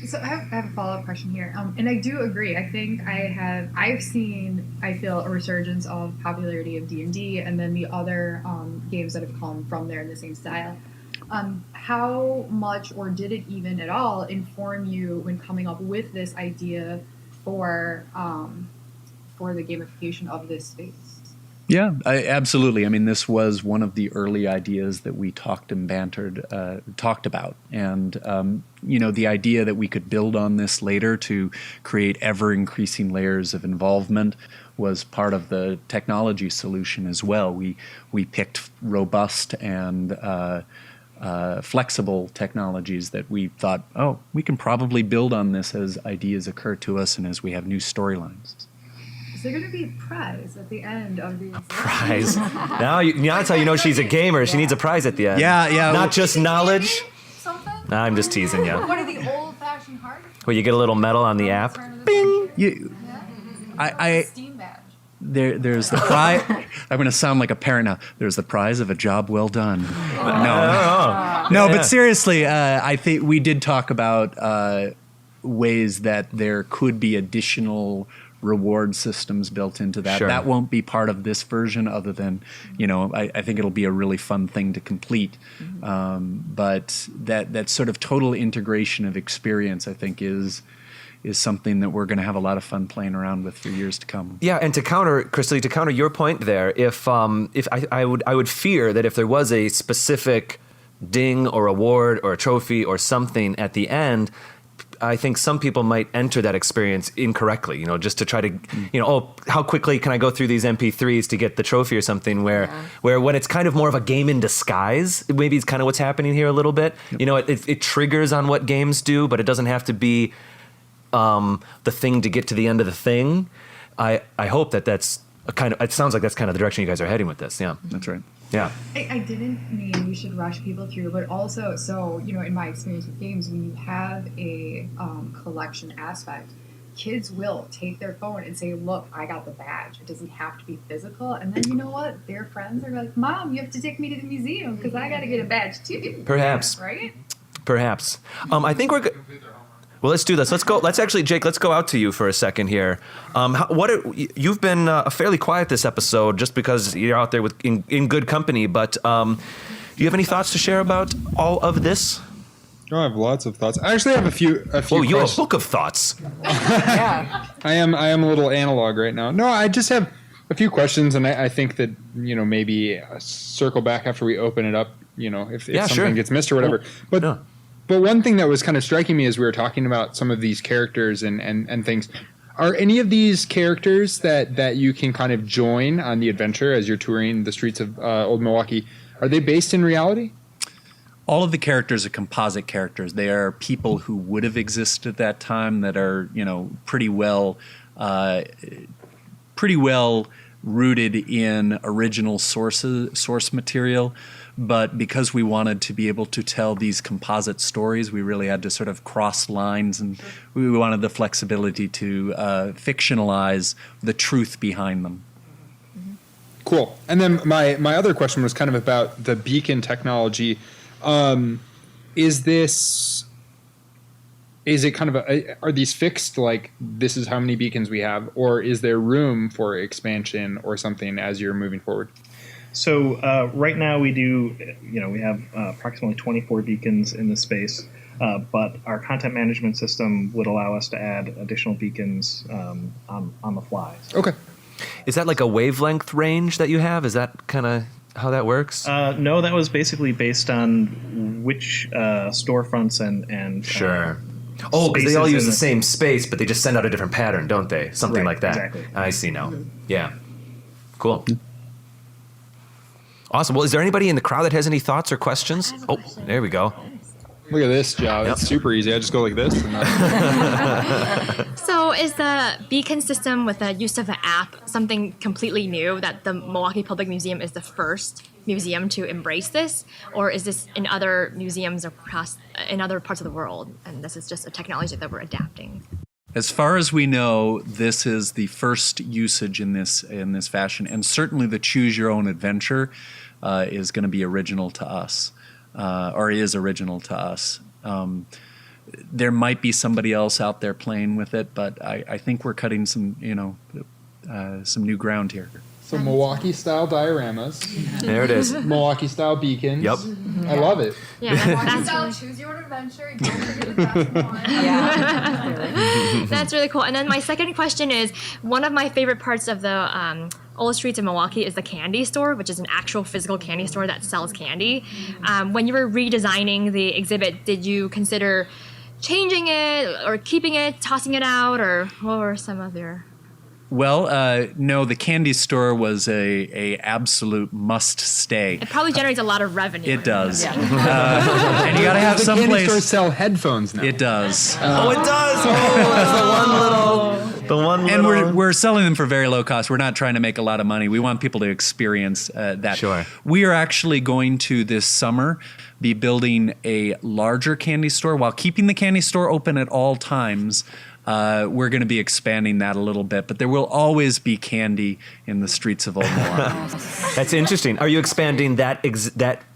Speaker 8: So I have a follow-up question here, and I do agree. I think I've seen, I feel, a resurgence of popularity of D&D, and then the other games that have come from there in the same style. How much, or did it even at all, inform you when coming up with this idea for the gamification of this space?
Speaker 2: Yeah, absolutely. I mean, this was one of the early ideas that we talked about. And, the idea that we could build on this later to create ever-increasing layers of involvement was part of the technology solution as well. We picked robust and flexible technologies that we thought, we can probably build on this as ideas occur to us and as we have new storylines.
Speaker 8: Is there going to be a prize at the end of the
Speaker 6: Prize. Now that's how you know she's a gamer. She needs a prize at the end.
Speaker 2: Yeah.
Speaker 6: Not just knowledge.
Speaker 8: something?
Speaker 6: Nah, I'm just teasing you.
Speaker 8: What are the old-fashioned cards?
Speaker 6: Well, you get a little medal on the app.
Speaker 2: Bing.
Speaker 8: Yeah. Steam badge.
Speaker 2: There's the prize. I'm going to sound like a parent now. There's the prize of a job well done. No, but seriously, I think we did talk about ways that there could be additional reward systems built into that.
Speaker 6: Sure.
Speaker 2: That won't be part of this version, other than, I think it'll be a really fun thing to complete. But that sort of total integration of experience, I think, is something that we're going to have a lot of fun playing around with for years to come.
Speaker 6: Yeah, and to counter, Krista-Lee, to counter your point there, if I would fear that if there was a specific ding or award or a trophy or something at the end, I think some people might enter that experience incorrectly, just to try to, how quickly can I go through these MP3s to get the trophy or something, where when it's kind of more of a game in disguise, maybe it's kind of what's happening here a little bit. Yep. It triggers on what games do, but it doesn't have to be the thing to get to the end of the thing. I hope that's it sounds like that's kind of the direction you guys are heading with this. Yeah.
Speaker 2: That's right.
Speaker 6: Yeah.
Speaker 8: I didn't mean you should rush people through, but also, so, in my experience with games, when you have a collection aspect, kids will take their phone and say, look, I got the badge. It doesn't have to be physical. And then you know what? Their friends are like, Mom, you have to take me to the museum because I got to get a badge too.
Speaker 6: Perhaps.
Speaker 8: Right?
Speaker 6: Perhaps. I think we're good. Well, let's do this. Let's go. Let's actually, Jake, let's go out to you for a second here. You've been fairly quiet this episode just because you're out there in good company, but do you have any thoughts to share about all of this?
Speaker 10: Oh, I have lots of thoughts. I actually have a few.
Speaker 6: Oh, you have a book of thoughts.
Speaker 4: Yeah.
Speaker 10: I am a little analog right now. No, I just have a few questions, and I think that maybe circle back after we open it up. If something gets missed or whatever. But one thing that was kind of striking me as we were talking about some of these characters and things. Are any of these characters that you can kind of join on the adventure as you're touring the streets of Old Milwaukee? Are they based in reality?
Speaker 2: All of the characters are composite characters. They are people who would have existed at that time that are, pretty well rooted in original source material. But because we wanted to be able to tell these composite stories, we really had to sort of cross lines, and we wanted the flexibility to fictionalize the truth behind them.
Speaker 10: Cool. And then my other question was kind of about the beacon technology. Is it kind of are these fixed, like this is how many beacons we have, or is there room for expansion or something as you're moving forward?
Speaker 5: So right now we do, we have approximately 24 beacons in the space, but our content management system would allow us to add additional beacons on the fly. So.
Speaker 10: Okay.
Speaker 6: Is that like a wavelength range that you have? Is that kind of how that works?
Speaker 5: No, that was basically based on which storefronts and
Speaker 6: sure. Oh, because they all use the same space, but they just send out a different pattern, don't they? Something like that.
Speaker 5: Exactly.
Speaker 6: I see now. Yeah. Cool. Awesome. Well, is there anybody in the crowd that has any thoughts or questions? Oh, there we go.
Speaker 10: Look at this, Joe.
Speaker 6: Yep.
Speaker 10: It's super easy. I just go like this. And
Speaker 11: So is the beacon system with the use of an app something completely new that the Milwaukee Public Museum is the first museum to embrace this? Or is this in other museums across in other parts of the world, and this is just a technology that we're adapting?
Speaker 2: As far as we know, this is the first usage in this fashion, and certainly the choose your own adventure is going to be original to us, or is original to us. There might be somebody else out there playing with it, but I think we're cutting some new ground here.
Speaker 10: So Milwaukee-style dioramas.
Speaker 6: There it is.
Speaker 10: Milwaukee-style beacons.
Speaker 6: Yep.
Speaker 10: I love it.
Speaker 11: Yeah, that's
Speaker 8: Style,
Speaker 11: really,
Speaker 8: choose your own adventure. Don't forget the best one.
Speaker 4: Yeah.
Speaker 11: that's really cool. And then my second question is, one of my favorite parts of the Old Streets of Milwaukee is the candy store, which is an actual physical candy store that sells candy. When you were redesigning the exhibit, did you consider changing it or keeping it, tossing it out, or what were some of your...
Speaker 2: Well, no, the candy store was a absolute must stay.
Speaker 11: It probably generates a lot of revenue.
Speaker 2: It does.
Speaker 4: Yeah.
Speaker 2: And you got to have
Speaker 10: The
Speaker 2: some
Speaker 10: candy
Speaker 2: place.
Speaker 10: stores sell headphones now.
Speaker 2: It does.
Speaker 6: Oh, it does. Oh, that's the one
Speaker 2: And
Speaker 6: little.
Speaker 2: we're selling them for very low cost. We're not trying to make a lot of money. We want people to experience that.
Speaker 6: Sure.
Speaker 2: We are actually going to this summer be building a larger candy store while keeping the candy store open at all times. We're going to be expanding that a little bit, but there will always be candy in the streets of Old Milwaukee.
Speaker 6: That's interesting. Are you expanding that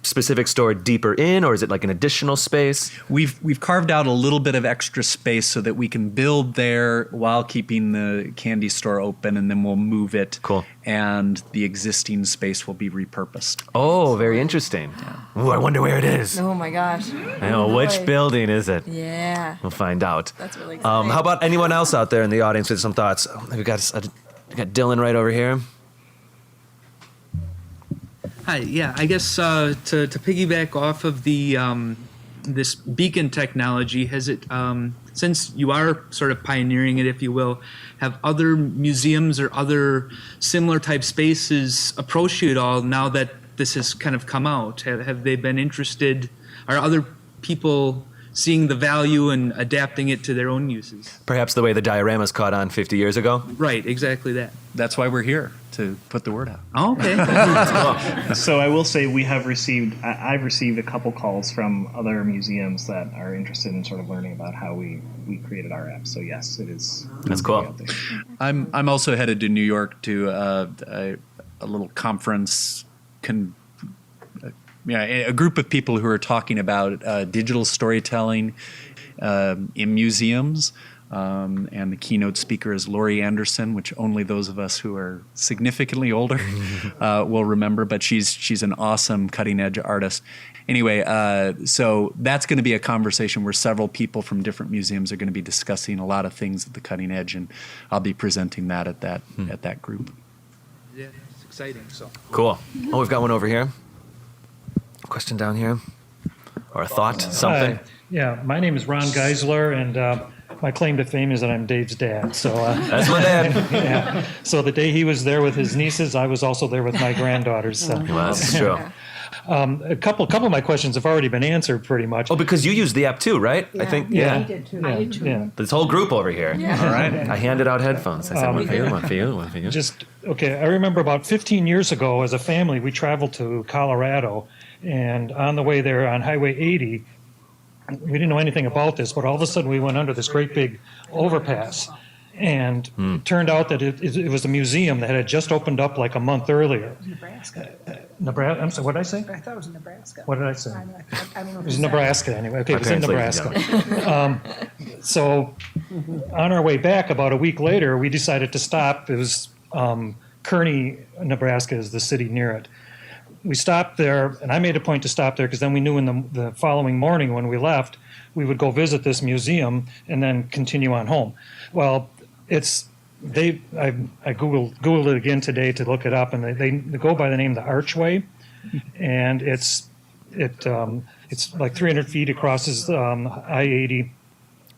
Speaker 6: specific store deeper in, or is it like an additional space?
Speaker 2: We've carved out a little bit of extra space so that we can build there while keeping the candy store open, and then we'll move it.
Speaker 6: Cool.
Speaker 2: And the existing space will be repurposed.
Speaker 6: Oh, very interesting. Ooh, I wonder where it is.
Speaker 4: Oh my gosh.
Speaker 6: I know, which
Speaker 4: boy.
Speaker 6: building is it?
Speaker 4: Yeah.
Speaker 6: We'll find out.
Speaker 4: That's really exciting.
Speaker 6: How about anyone else out there in the audience with some thoughts? We got Dylan right over here.
Speaker 12: Hi, yeah, I guess to piggyback off of the this beacon technology, has it since you are sort of pioneering it, if you will, have other museums or other similar type spaces approached you at all now that this has kind of come out? Have they been interested? Are other people seeing the value and adapting it to their own uses.
Speaker 6: Perhaps the way the dioramas caught on 50 years ago.
Speaker 12: Right, exactly that.
Speaker 2: That's why we're here, to put the word out.
Speaker 12: Oh, okay.
Speaker 5: So I will say I've received a couple calls from other museums that are interested in sort of learning about how we created our app. So yes, it is.
Speaker 6: That's cool.
Speaker 2: I'm also headed to New York to a little conference. A group of people who are talking about digital storytelling in museums. And the keynote speaker is Laurie Anderson, which only those of us who are significantly older will remember. But she's an awesome cutting-edge artist. Anyway, so that's going to be a conversation where several people from different museums are going to be discussing a lot of things at the cutting edge, and I'll be presenting that at that group.
Speaker 12: Yeah, it's exciting. So
Speaker 6: Cool. Oh, we've got one over here. Question down here, or a thought, something.
Speaker 13: Yeah, my name is Ron Geisler, and my claim to fame is that I'm Dave's dad. So
Speaker 6: that's my dad.
Speaker 13: Yeah. So the day he was there with his nieces, I was also there with my granddaughters. So.
Speaker 6: Well, that's true.
Speaker 13: A couple of my questions have already been answered pretty much.
Speaker 6: Oh, because you used the app too, right?
Speaker 13: Yeah.
Speaker 6: I think.
Speaker 13: Yeah.
Speaker 6: Yeah.
Speaker 13: I did too. I did too. Yeah.
Speaker 6: This whole group over here.
Speaker 13: Yeah.
Speaker 6: All right. I handed out headphones. I said, one for you, one for you, one for you.
Speaker 13: I remember about 15 years ago, as a family, we traveled to Colorado, and on the way there on Highway 80, we didn't know anything about this, but all of a sudden we went under this great big overpass. And it turned out that it was a museum that had just opened up like a month earlier.
Speaker 14: Nebraska.
Speaker 13: Nebraska. I'm sorry, what did I say?
Speaker 14: I thought it was in Nebraska.
Speaker 13: What did I say?
Speaker 14: I don't know.
Speaker 13: It was Nebraska anyway. Okay, it was in Nebraska. So on our way back, about a week later, we decided to stop. It was Kearney, Nebraska is the city near it. We stopped there, and I made a point to stop there because then we knew in the following morning when we left, we would go visit this museum and then continue on home. Well, I Googled it again today to look it up, and they go by the name the Archway, and it's like 300 feet across I-80.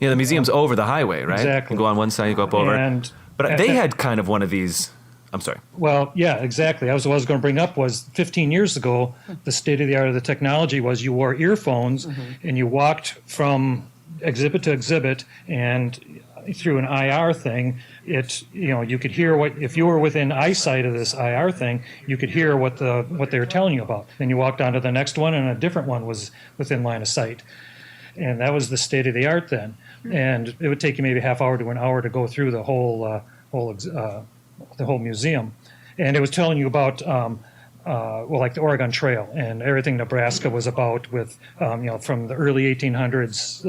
Speaker 6: Yeah, the museum's over the highway, right?
Speaker 13: Exactly.
Speaker 6: You go on one side, you go up over. But they had kind of one of these. I'm sorry.
Speaker 13: Well, yeah, exactly. What I was going to bring up was 15 years ago, the state of the art of the technology was you wore earphones and you walked from exhibit to exhibit, and through an IR thing, you could hear if you were within eyesight of this IR thing, you could hear what they were telling you about. Then you walked on to the next one, and a different one was within line of sight. And that was the state of the art then. And it would take you maybe a half hour to an hour to go through the whole museum, and it was telling you about like the Oregon Trail and everything Nebraska was about with from the early 1800s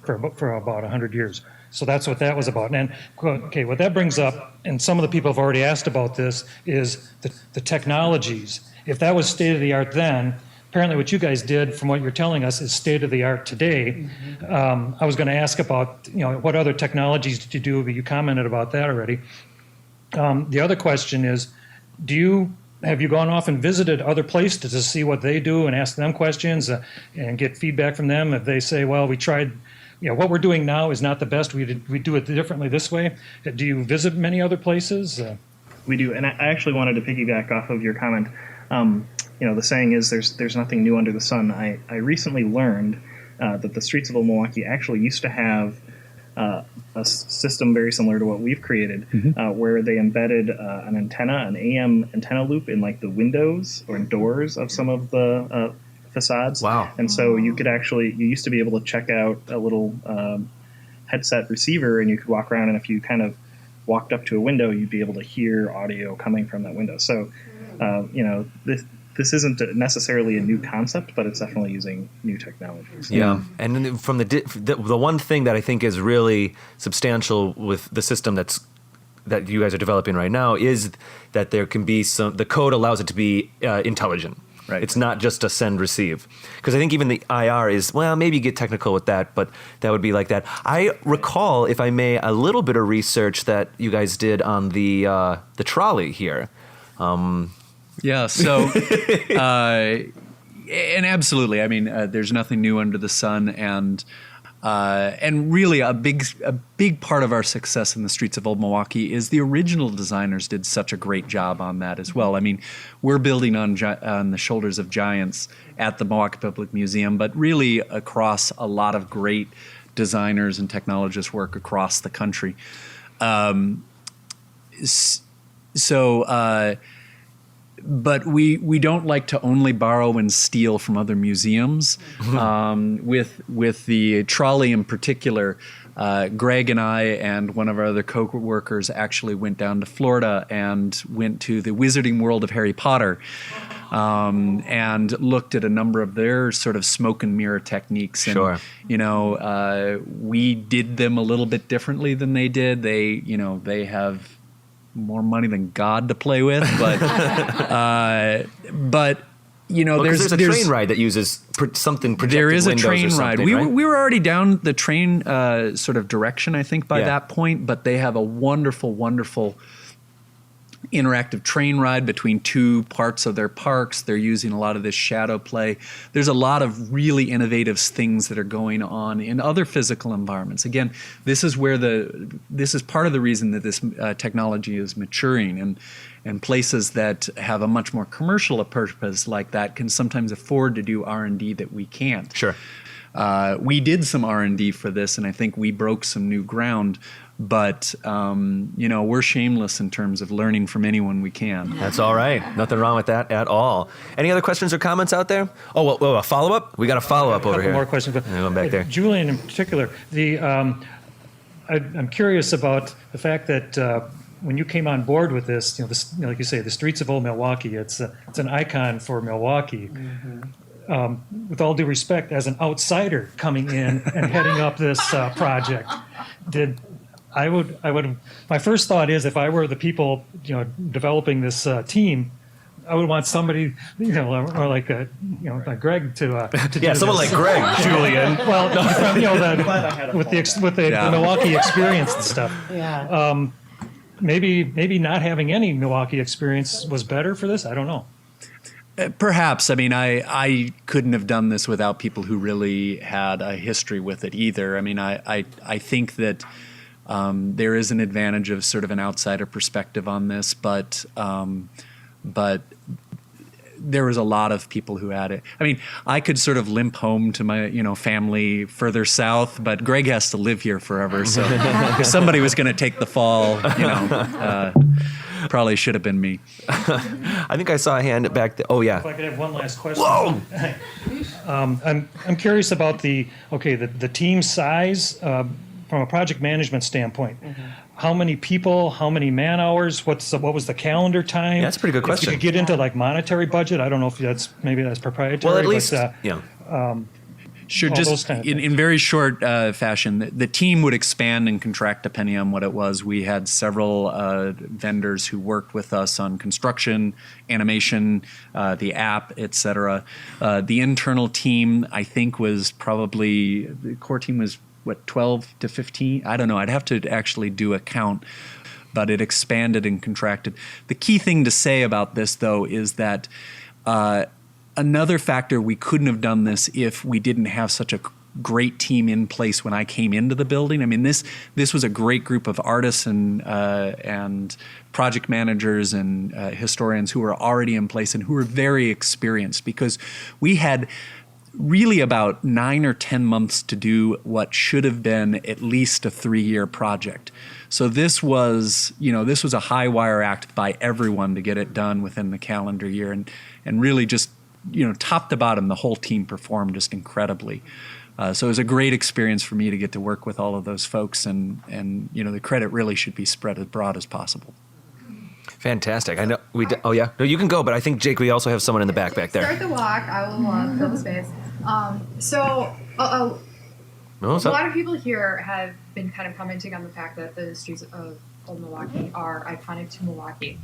Speaker 13: for about 100 years. So that's what that was about. And okay, what that brings up, and some of the people have already asked about this, is the technologies. If that was state of the art then, apparently what you guys did, from what you're telling us, is state of the art today. I was going to ask about what other technologies did you do, but you commented about that already. The other question is, have you gone off and visited other places to see what they do and ask them questions and get feedback from them? If they say, well, we tried, what we're doing now is not the best, we do it differently this way. Do you visit many other places?
Speaker 5: We do, and I actually wanted to piggyback off of your comment. The saying is there's nothing new under the sun. I recently learned that the Streets of Old Milwaukee actually used to have a system very similar to what we've created, where they embedded an AM antenna loop in like the windows or doors of some of the facades.
Speaker 6: Wow.
Speaker 5: And so you used to be able to check out a little headset receiver, and you could walk around, and if you kind of walked up to a window, you'd be able to hear audio coming from that window. So, this isn't necessarily a new concept, but it's definitely using new technologies.
Speaker 6: Yeah, and then from the one thing that I think is really substantial with the system that you guys are developing right now is that there can be the code allows it to be intelligent. Right. It's not just a send receive, because I think even the IR is, well, maybe you get technical with that, but that would be like that. I recall, if I may, a little bit of research that you guys did on the trolley here.
Speaker 2: Yeah, so, and absolutely, I mean, there's nothing new under the sun, and And really, a big part of our success in the Streets of Old Milwaukee is the original designers did such a great job on that as well. I mean, we're building on the shoulders of giants at the Milwaukee Public Museum, but really across a lot of great designers and technologists work across the country. But we don't like to only borrow and steal from other museums. With the trolley in particular, Greg and I and one of our other co-workers actually went down to Florida and went to the Wizarding World of Harry Potter and looked at a number of their sort of smoke and mirror techniques. And,
Speaker 6: Sure.
Speaker 2: We did them a little bit differently than they did. They have more money than God to play with, but there's
Speaker 6: a train ride that uses something projected.
Speaker 2: There is a
Speaker 6: windows
Speaker 2: train
Speaker 6: or
Speaker 2: ride.
Speaker 6: something,
Speaker 2: We
Speaker 6: right?
Speaker 2: were already down the train sort of direction, I think, by that point, but they have a wonderful, wonderful interactive train ride between two parts of their parks. They're using a lot of this shadow play. There's a lot of really innovative things that are going on in other physical environments. Again, this is part of the reason that this technology is maturing, and places that have a much more commercial purpose like that can sometimes afford to do R&D that we can't.
Speaker 6: Sure.
Speaker 2: We did some R&D for this, and I think we broke some new ground. But, we're shameless in terms of learning from anyone we can.
Speaker 6: That's all right. Nothing wrong with that at all. Any other questions or comments out there? Oh, well, a follow-up? We got a follow-up over here.
Speaker 13: More questions. But
Speaker 6: going back there.
Speaker 13: Julian in particular, I'm curious about the fact that when you came on board with this, like you say, the Streets of Old Milwaukee, it's an icon for Milwaukee. With all due respect, as an outsider coming in and heading up this project, my first thought is if I were the people, developing this team, I would want somebody, or like Greg to do
Speaker 6: someone
Speaker 13: this.
Speaker 6: like Greg, Julian.
Speaker 13: Well, with the Milwaukee experience and stuff.
Speaker 4: Yeah.
Speaker 13: Maybe not having any Milwaukee experience was better for this. I don't know.
Speaker 2: Perhaps. I mean, I couldn't have done this without people who really had a history with it either. I mean, I think that there is an advantage of sort of an outsider perspective on this, but there was a lot of people who had it. I mean, I could sort of limp home to my, family further south, but Greg has to live here forever. So if somebody was going to take the fall, probably should have been me.
Speaker 6: I think I saw a hand back there. Oh, yeah.
Speaker 13: If I could have one last question.
Speaker 6: Whoa!
Speaker 13: I'm curious about the team size from a project management standpoint.
Speaker 6: Mm-hmm.
Speaker 13: How many people? How many man hours? What was the calendar time?
Speaker 6: Yeah, that's a pretty good question.
Speaker 13: If you could get into like monetary budget, I don't know if that's proprietary.
Speaker 6: Well, at least,
Speaker 2: Sure.
Speaker 13: all
Speaker 2: Just
Speaker 13: those kind of
Speaker 2: in very short fashion, the team would expand and contract depending on what it was. We had several vendors who worked with us on construction, animation, the app, etc. The internal team, I think, was probably the core team was 12 to 15. I don't know. I'd have to actually do a count. But it expanded and contracted. The key thing to say about this, though, is that another factor, we couldn't have done this if we didn't have such a great team in place when I came into the building. I mean, this was a great group of artists and project managers and historians who were already in place and who were very experienced, because we had really about 9 or 10 months to do what should have been at least a 3-year project. So this was a high wire act by everyone to get it done within the calendar year, and really just, top to bottom, the whole team performed just incredibly. So it was a great experience for me to get to work with all of those folks, and the credit really should be spread as broad as possible.
Speaker 6: Fantastic. I know we. Oh yeah. No, you can go. But I think, Jake, we also have someone in the back there.
Speaker 8: Start the walk. I will fill the space. A lot of people here have been kind of commenting on the fact that the streets of Old Milwaukee are iconic to Milwaukee.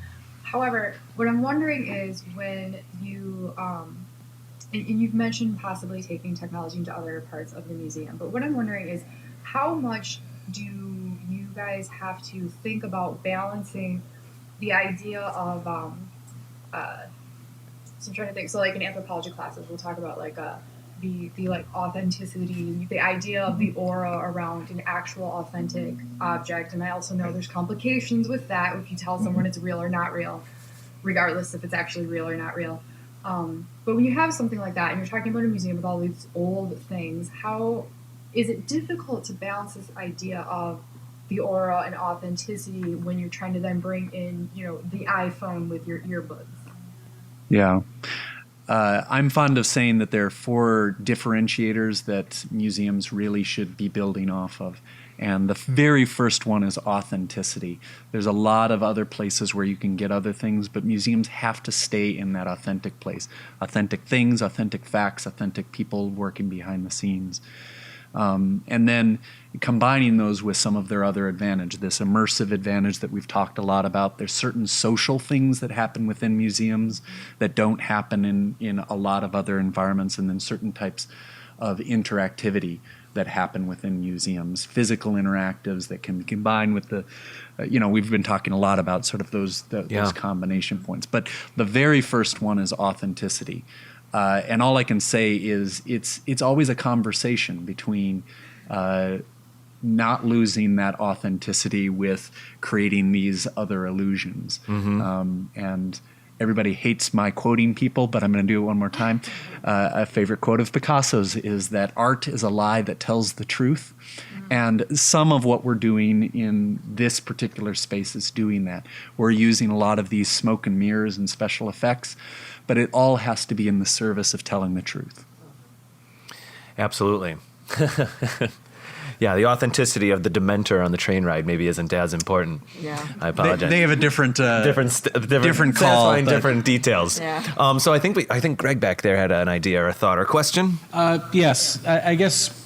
Speaker 8: However, what I'm wondering is when you and you've mentioned possibly taking technology into other parts of the museum, but what I'm wondering is how much do you guys have to think about balancing the idea of so I'm trying to think. So like in anthropology classes, we'll talk about like the like authenticity, the idea of the aura around an actual authentic object. And I also know there's complications with that if you tell someone it's real or not real, regardless if it's actually real or not real. But when you have something like that and you're talking about a museum with all these old things, how is it difficult to balance this idea of the aura and authenticity when you're trying to then bring in, the iPhone with your earbuds?
Speaker 2: Yeah. I'm fond of saying that there are 4 differentiators that museums really should be building off of. And the very first one is authenticity. There's a lot of other places where you can get other things, but museums have to stay in that authentic place. Authentic things, authentic facts, authentic people working behind the scenes. And then combining those with some of their other advantage, this immersive advantage that we've talked a lot about. There's certain social things that happen within museums that don't happen in a lot of other environments, and then certain types of interactivity that happen within museums, physical interactives that can be combined with the, we've been talking a lot about sort of those combination points. But the very first one is authenticity. And all I can say is it's always a conversation between not losing that authenticity with creating these other illusions. And everybody hates my quoting people, but I'm going to do it one more time. A favorite quote of Picasso's is that art is a lie that tells the truth. And some of what we're doing in this particular space is doing that. We're using a lot of these smoke and mirrors and special effects, but it all has to be in the service of telling the truth.
Speaker 6: Absolutely. Yeah, the authenticity of the Dementor on the train ride maybe isn't as important.
Speaker 4: Yeah,
Speaker 6: I apologize.
Speaker 2: They have a different
Speaker 6: different
Speaker 2: call,
Speaker 6: satisfying different details.
Speaker 4: Yeah.
Speaker 6: So I think Greg back there had an idea or a thought or a question.
Speaker 14: Yes, I guess.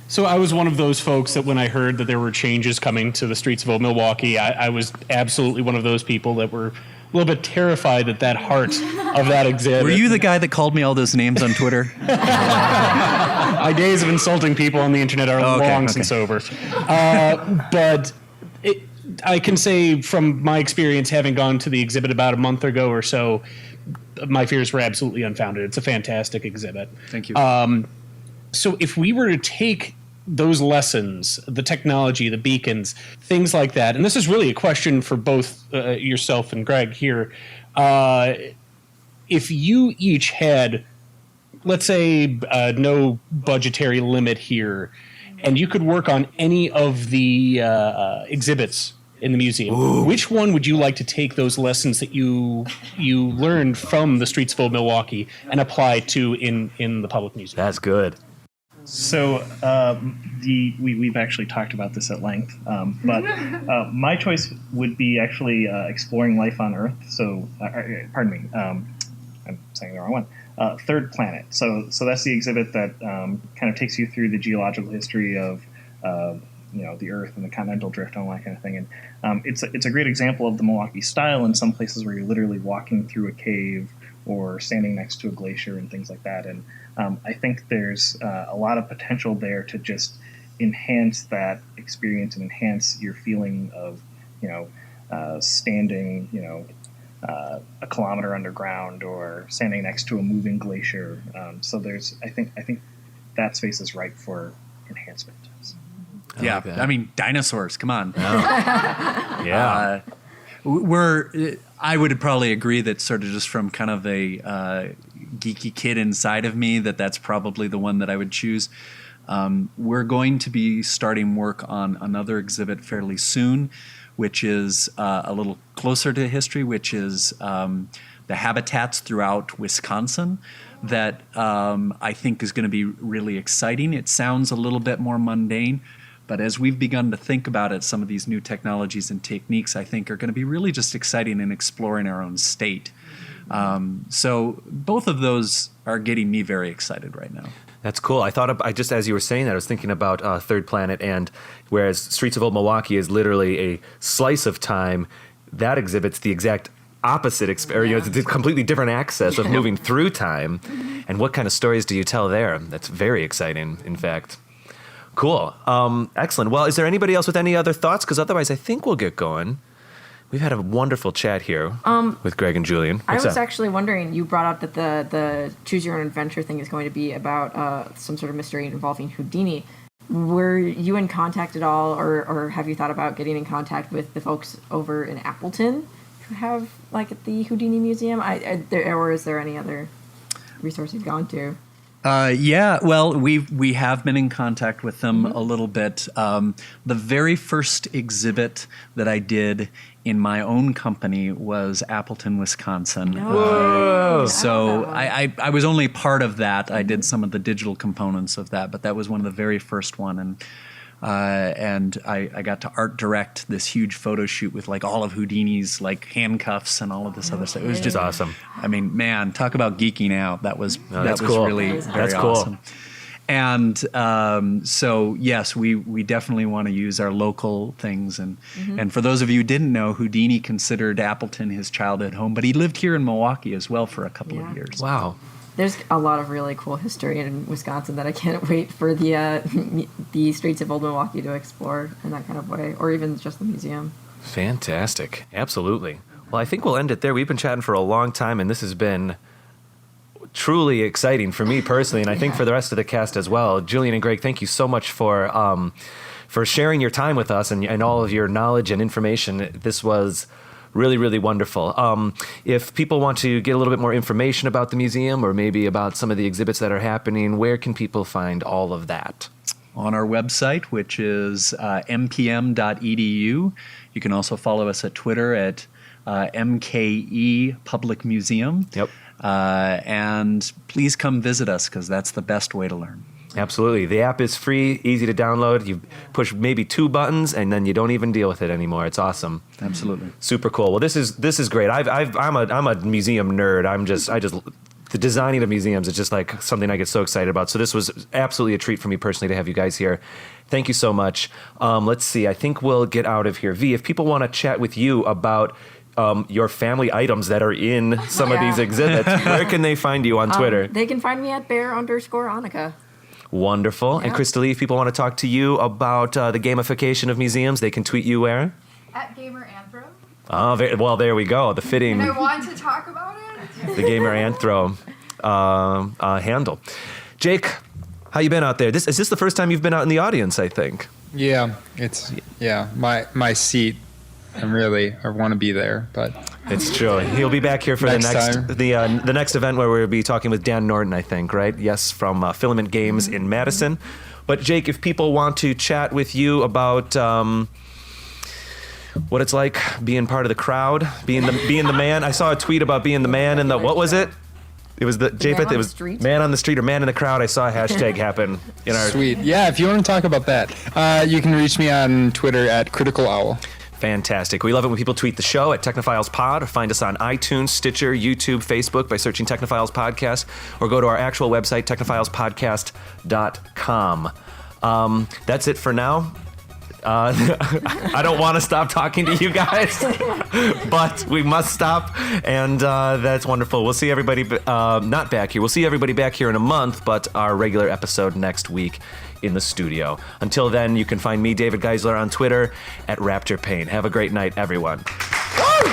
Speaker 14: So I was one of those folks that when I heard that there were changes coming to the Streets of Old Milwaukee, I was absolutely one of those people that were a little bit terrified at that heart of that exhibit.
Speaker 2: Were you the guy that called me all those names on Twitter?
Speaker 14: My days of insulting people on the internet are long since over. But I can say from my experience, having gone to the exhibit about a month ago or so, my fears were absolutely unfounded. It's a fantastic exhibit.
Speaker 2: Thank you.
Speaker 14: So if we were to take those lessons, the technology, the beacons, things like that, and this is really a question for both yourself and Greg here, if you each had, let's say, no budgetary limit here, and you could work on any of the exhibits in the museum, which one would you like to take those lessons that you learned from the Streets of Old Milwaukee and apply to in the public museum?
Speaker 6: That's good.
Speaker 5: So we've actually talked about this at length, but my choice would be actually exploring life on Earth. So, pardon me, I'm saying the wrong one. Third Planet. So that's the exhibit that kind of takes you through the geological history of the Earth and the continental drift and all that kind of thing. And it's a great example of the Milwaukee style in some places where you're literally walking through a cave or standing next to a glacier and things like that. And I think there's a lot of potential there to just enhance that experience and enhance your feeling of, standing, a kilometer underground or standing next to a moving glacier. So I think that space is ripe for enhancement.
Speaker 2: I mean, dinosaurs. Come on.
Speaker 6: Yeah.
Speaker 2: I would probably agree that sort of just from kind of a geeky kid inside of me, that's probably the one that I would choose. We're going to be starting work on another exhibit fairly soon, which is a little closer to history, which is the habitats throughout Wisconsin that I think is going to be really exciting. It sounds a little bit more mundane, but as we've begun to think about it, some of these new technologies and techniques I think are going to be really just exciting in exploring our own state. So both of those are getting me very excited right now.
Speaker 6: That's cool. I just as you were saying that, I was thinking about Third Planet, and whereas Streets of Old Milwaukee is literally a slice of time, that exhibits the exact opposite it's a completely different access of moving through time. And what kind of stories do you tell there? That's very exciting, in fact. Cool. Excellent. Well, is there anybody else with any other thoughts? Because otherwise I think we'll get going. We've had a wonderful chat here with Greg and Julian.
Speaker 4: I
Speaker 6: What's
Speaker 4: was
Speaker 6: up?
Speaker 4: actually wondering, you brought up that the Choose Your Own Adventure thing is going to be about some sort of mystery involving Houdini. Were you in contact at all, or have you thought about getting in contact with the folks over in Appleton who have, like, the Houdini Museum? Or is there any other resource you've gone to?
Speaker 2: Yeah, well, we have been in contact with them a little bit. The very first exhibit that I did in my own company was Appleton, Wisconsin.
Speaker 6: Whoa!
Speaker 2: So I was only part of that. I did some of the digital components of that, but that was one of the very first one. And I got to art direct this huge photo shoot with like all of Houdini's like handcuffs and all of this other stuff. It was just
Speaker 6: awesome.
Speaker 2: I mean, man, talk about geeking out. That was
Speaker 6: cool.
Speaker 2: really very
Speaker 6: That's cool.
Speaker 2: awesome. And so yes, we definitely want to use our local things. And for those of you who didn't know, Houdini considered Appleton his childhood home, but he lived here in Milwaukee as well for a couple of years.
Speaker 6: Wow.
Speaker 4: There's a lot of really cool history in Wisconsin that I can't wait for the Streets of Old Milwaukee to explore in that kind of way, or even just the museum.
Speaker 6: Fantastic. Absolutely. Well, I think we'll end it there. We've been chatting for a long time, and this has been truly exciting for me personally, and I think for the rest of the cast as well. Julian and Greg, thank you so much for sharing your time with us and all of your knowledge and information. This was really, really wonderful. If people want to get a little bit more information about the museum or maybe about some of the exhibits that are happening, where can people find all of that?
Speaker 2: On our website, which is mpm.edu. You can also follow us at Twitter at MKE Public Museum.
Speaker 6: Yep.
Speaker 2: And please come visit us, because that's the best way to learn.
Speaker 6: Absolutely. The app is free, easy to download. You push maybe 2 buttons, and then you don't even deal with it anymore. It's awesome.
Speaker 2: Absolutely.
Speaker 6: Super cool. Well, this is great. I'm a museum nerd. The designing of museums is just like something I get so excited about. So this was absolutely a treat for me personally to have you guys here. Thank you so much. Let's see. I think we'll get out of here. Vee, if people want to chat with you about your family items that are in some of these exhibits, where can they find you on Twitter?
Speaker 4: They can find me at bear_Annika.
Speaker 6: Wonderful.
Speaker 4: Yeah.
Speaker 6: And Krista-Lee, if people want to talk to you about the gamification of museums, they can tweet you where?
Speaker 8: At Gamer Anthro.
Speaker 6: Oh, well, there we go. The fitting,
Speaker 8: And I want to talk about it.
Speaker 6: the Gamer Anthro handle. Jake, how you been out there? Is this the first time you've been out in the audience, I think?
Speaker 10: Yeah, it's my seat. I want to be there, but
Speaker 6: it's true. He'll be back here for the next event where we'll be talking with Dan Norton, I think, right? Yes, from Filament Games in Madison. But Jake, if people want to chat with you about what it's like being part of the crowd, being the man. I saw a tweet about being the man in the, what was it? It was the Jake. It was man on the street or man in the crowd. I saw a hashtag happen in our.
Speaker 10: Sweet. Yeah, if you want to talk about that, you can reach me on Twitter at Critical Owl.
Speaker 6: Fantastic. We love it when people tweet the show at Technophiles Pod. Find us on iTunes, Stitcher, YouTube, Facebook by searching Technophiles Podcast, or go to our actual website, technophilespodcast.com. That's it for now. I don't want to stop talking to you guys, but we must stop, and that's wonderful. We'll see everybody not back here. We'll see everybody back here in a month, but our regular episode next week in the studio. Until then, you can find me, David Geisler, on Twitter at Raptor Pain. Have a great night, everyone. Woo!